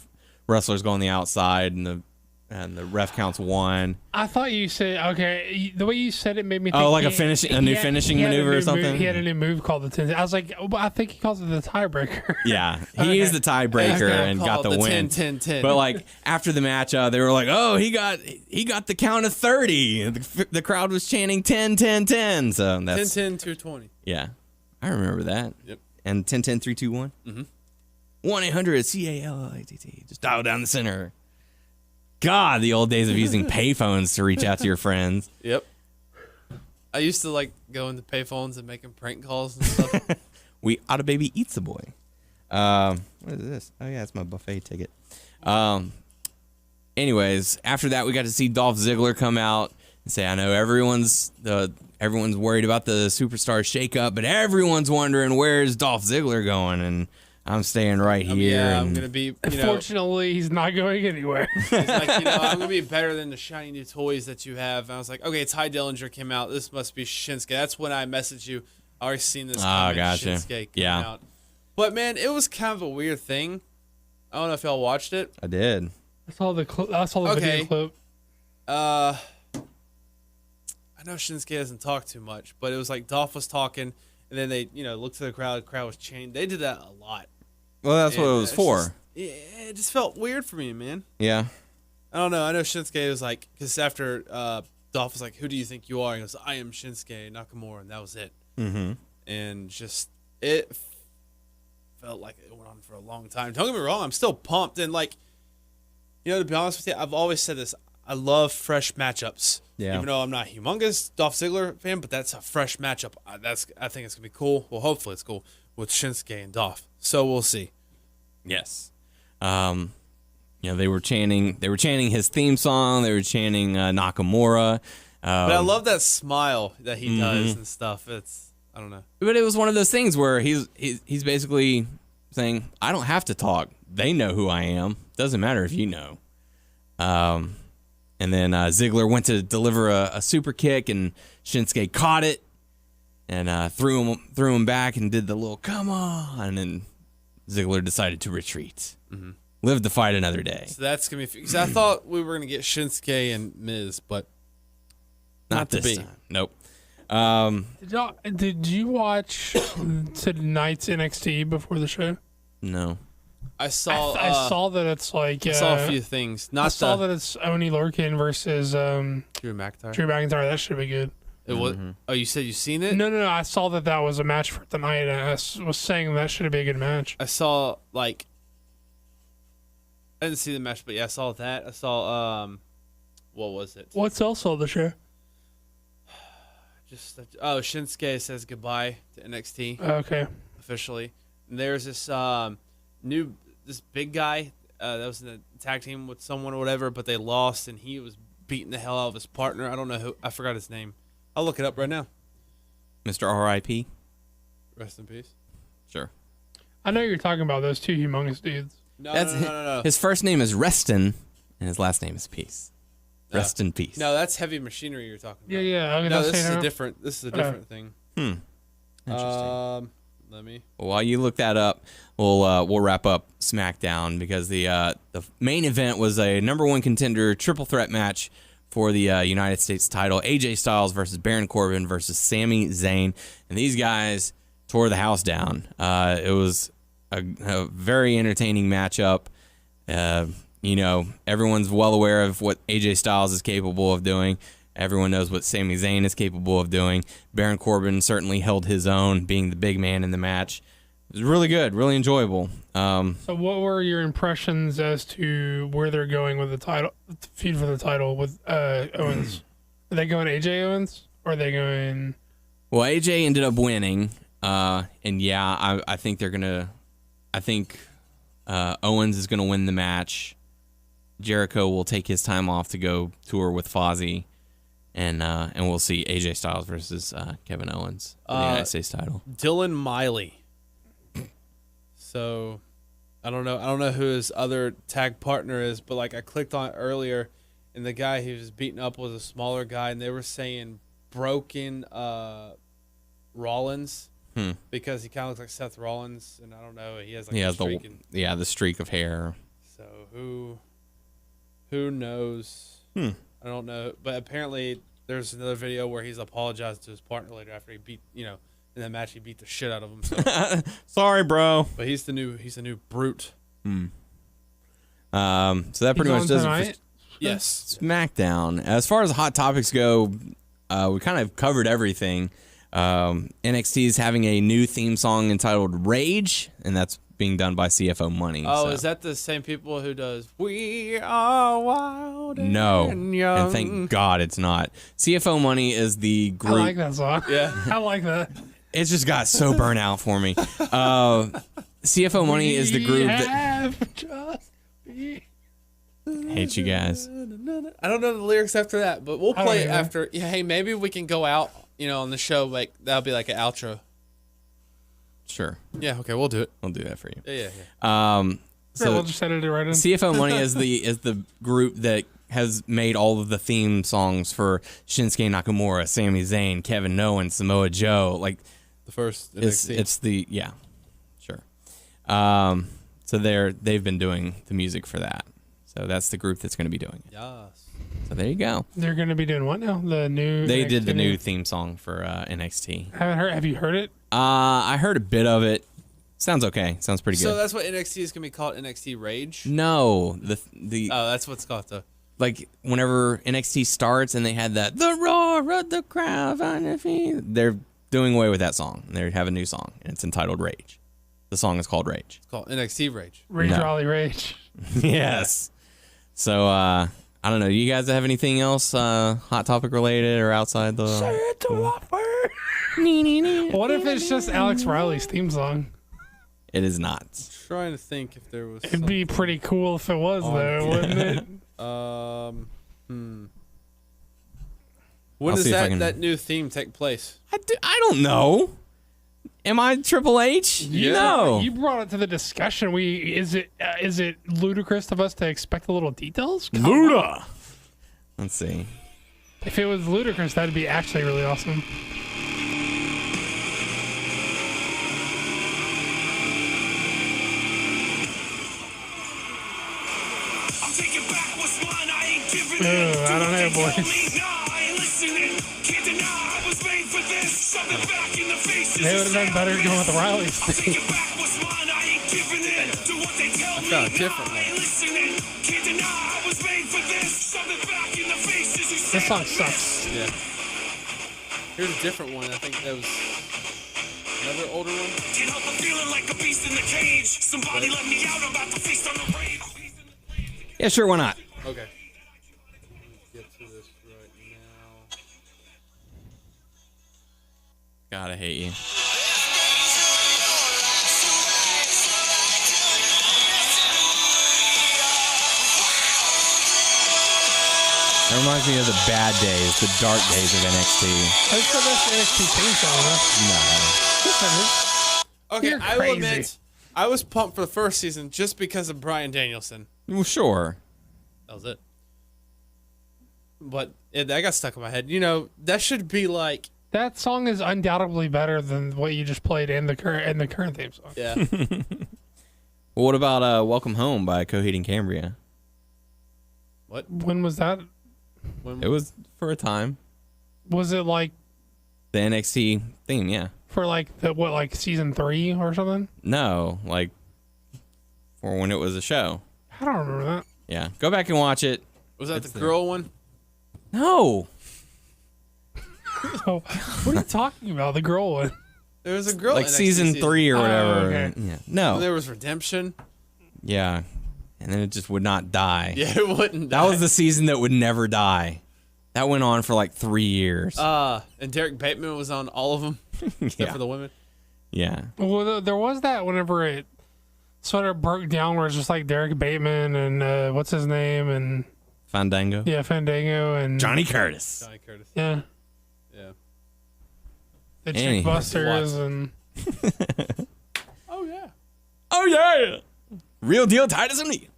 wrestlers go on the outside and the ref counts 1. I thought you said, okay, the way you said it made me think. Oh, a new finishing maneuver or something? He had a new move called the 10. I was like, I think he calls it the tiebreaker. Yeah, he is the tiebreaker and got the win. 10-10-10. But after the match, they were like, oh, he got the count of 30. The crowd was chanting 10-10-10. So that's 10-10-220. Yeah, I remember that. Yep. And 10-10-3-2-1. Mm-hmm. 1-800-CALITT. Just dial down the center. God, the old days of using payphones to reach out to your friends. Yep. I used to go into payphones and making prank calls and stuff. We Otta Baby Eats a Boy. What is this? Oh yeah, it's my buffet ticket. Anyways, after that we got to see Dolph Ziggler come out and say, I know everyone's worried about the Superstar Shakeup, but everyone's wondering where's Dolph Ziggler going, and I'm staying right here. Yeah, I'm gonna be. Unfortunately, he's not going anywhere. He's like, I'm gonna be better than the shiny new toys that you have. And I was like, okay, Ty Dillinger came out. This must be Shinsuke. That's when I messaged you. I already seen this. Gotcha. Shinsuke coming out. But man, it was kind of a weird thing. I don't know if y'all watched it. I did. I saw the video clip. I know Shinsuke doesn't talk too much, but it was Dolph was talking, and then they looked to the crowd. The crowd was chanting. They did that a lot. Well, that's what it was for. It just felt weird for me, man. Yeah. I don't know. I know Shinsuke was because after Dolph was like, who do you think you are? And he goes, I am Shinsuke Nakamura, and that was it. Mm-hmm. And just, it felt like it went on for a long time. Don't get me wrong, I'm still pumped. And to be honest with you, I've always said this. I love fresh matchups. Yeah. Even though I'm not a humongous Dolph Ziggler fan, but that's a fresh matchup. I think it's going to be cool. Well, hopefully it's cool with Shinsuke and Dolph. So we'll see. Yes. They were chanting his theme song. They were chanting Nakamura. But I love that smile that he does and stuff. I don't know. But it was one of those things where he's basically saying, I don't have to talk. They know who I am. Doesn't matter if you know. And then Ziggler went to deliver a super kick, and Shinsuke caught it and threw him back and did the little come on, and Ziggler decided to retreat. Mm-hmm. live to fight another day. So that's gonna be because I thought we were gonna get Shinsuke and Miz, but Not to this be. time. Nope. Did you watch tonight's NXT before the show? No. I saw. I saw that it's like I saw a few things. Not I saw that it's Oni Lorcan versus Drew McIntyre. Drew McIntyre. That should be good. It was. Oh, you said you seen it? No. I saw that was a match for tonight, and I was saying that should be a good match. I saw like. I didn't see the match, but yeah, I saw that. I saw what was it? What's else on the show? Just Shinsuke says goodbye to NXT Okay. officially. And there's this this big guy that was in the tag team with someone or whatever, but they lost, and he was beating the hell out of his partner. I don't know who. I forgot his name. I'll look it up right now. Mr. R.I.P. Rest in peace. Sure. I know you're talking about those two humongous dudes. No, That's no. His first name is Reston, and his last name is Peace. Rest in peace. No, that's Heavy Machinery you're talking about. Yeah. Okay, No, that's this is saying a that. different. This is a different thing. Interesting. Let me. While you look that up, we'll wrap up SmackDown because the main event was a number one contender triple threat match for the United States title. AJ Styles versus Baron Corbin versus Sami Zayn, and these guys tore the house down. It was a very entertaining matchup. Everyone's well aware of what AJ Styles is capable of doing. Everyone knows what Sami Zayn is capable of doing. Baron Corbin certainly held his own, being the big man in the match. It was really good, really enjoyable. So what were your impressions as to where they're going with the title, feud for the title with Owens? Are they going AJ Owens, or are they going... Well, AJ ended up winning, and yeah, I think they're gonna. I think Owens is gonna win the match. Jericho will take his time off to go tour with Fozzy, and we'll see AJ Styles versus Kevin Owens for the United States title. Dylan Miley. So, I don't know who his other tag partner is, but like I clicked on it earlier, and the guy he was beating up was a smaller guy, and they were saying Broken Rollins because he kind of looks like Seth Rollins, and I don't know, he has like a streak the streak of hair. So who knows? I don't know, but apparently there's another video where he's apologized to his partner later after he beat in that match he beat the shit out of him. So. Sorry, bro. But he's the new brute. So that pretty much does it for Yes. SmackDown. As far as hot topics go, we kind of covered everything. NXT is having a new theme song entitled Rage, and that's being done by CFO Money. Oh, is that the same people who does We Are Wild and Young? And thank God it's not. CFO Money is the I group. like that song. Yeah. I like that. It's just got so burnt out for me. CFO Money is the group that hate you guys. I don't know the lyrics after that, but we'll play it after. Yeah, hey, maybe we can go out, on the show. Like that'll be like an outro. Sure, Yeah. Okay, we'll do it. I'll do that for you. Yeah. So we'll just edit it right in. CFO Money is the group that has made all of the theme songs for Shinsuke Nakamura, Sami Zayn, Kevin Owens, Samoa Joe. Like The first. it's the sure. So they've been doing the music for that. So that's the group that's going to be doing it. Yes. So there you go. They're going to be doing what now? The new. They NXT did the new theme song for NXT. Haven't heard. Have you heard it? I heard a bit of it. Sounds okay. Sounds pretty good. So that's what NXT is gonna be called. NXT Rage. No, the Oh, that's what's called though. like whenever NXT starts and they had that the roar of the crowd on their feet, they're doing away with that song. They have a new song and it's entitled Rage. The song is called Rage. It's called NXT Rage. Rage No. Raleigh Rage. Yes. So I don't know. You guys have anything else hot topic related or outside the? What if it's just Alex Riley's theme song? It is not. Trying to think if there was. It'd be pretty cool if it was, though, wouldn't it? When I'll does see if I can- that new theme take place? I don't know. Am I Triple H? No. You brought it to the discussion. Is it ludicrous of us to expect the little details? Luda. Let's see. If it was ludicrous, that'd be actually really awesome. I don't know, boys. They would have done better going with the Riley's thing. I found a different one. This song sucks. Yeah. Here's a different one. I think that was another older one. Can't help but feeling like a beast in the cage. Somebody let me out. I'm about to feast on the raid. Yeah, sure, why not? Okay. Let's get to this right now. Gotta hate you. That reminds me of the bad days, the dark days of NXT. I said that's the NXT theme song, huh? No. Okay, You're I will crazy. admit, I was pumped for the first season just because of Bryan Danielson. Well, sure. That was it. But that got stuck in my head. You know, that should be like... That song is undoubtedly better than what you just played in the current theme song. Yeah. Well, what about Welcome Home by Coheed and Cambria? What? When was that? It was for a time. Was it like The NXT theme, yeah. for like season 3 or something? No, like for when it was a show. I don't remember that. Yeah, go back and watch it. Was that It's the there. girl one? No. Oh, what are you talking about? The girl one. There was a girl Like in season NXT 3 or Oh, whatever. okay. Yeah. No. There was Redemption. Yeah. And then it just would not die. Yeah, it wouldn't. That was the season that would never die. That went on for like 3 years. And Derek Bateman was on all of them, except Yeah. for the women. Yeah. Well, there was that whenever it sort of broke down where it's just like Derek Bateman and what's his name and Fandango. yeah, Fandango and Johnny Curtis. Johnny Curtis. yeah, Yeah. the Anywho. Chickbusters and Oh, yeah. Oh, yeah. Real deal Titus and me.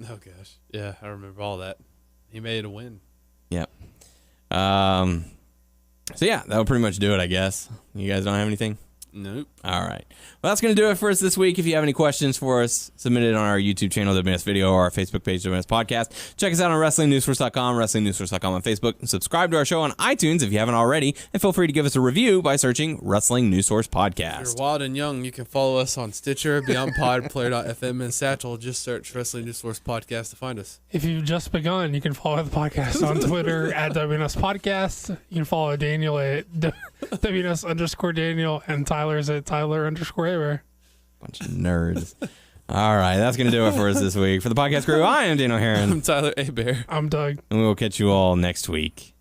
Oh, gosh. Yeah, I remember all that. He made it a win. Yep. So, yeah, that'll pretty much do it, I guess. You guys don't have anything? Nope. All right. Well, that's going to do it for us this week. If you have any questions for us, submit it on our YouTube channel, WNS Video, or our Facebook page, WNS Podcast. Check us out on WrestlingNewsSource.com, WrestlingNewsSource.com on Facebook, and subscribe to our show on iTunes if you haven't already, and feel free to give us a review by searching Wrestling News Source If you're Podcast. wild and young, you can follow us on Stitcher, Beyond Pod, Player.fm, and Satchel. Just search Wrestling News Source Podcast to find us. if you've just begun, you can follow the podcast on Twitter at WNS Podcast. You can follow Daniel at WNS_Daniel and Tyler's at Tyler_Ever. Bunch of nerds. All right. That's going to do it for us this week. For the podcast crew, I am Daniel Heron, I'm Tyler A. Bear. I'm Doug. and we will catch you all next week.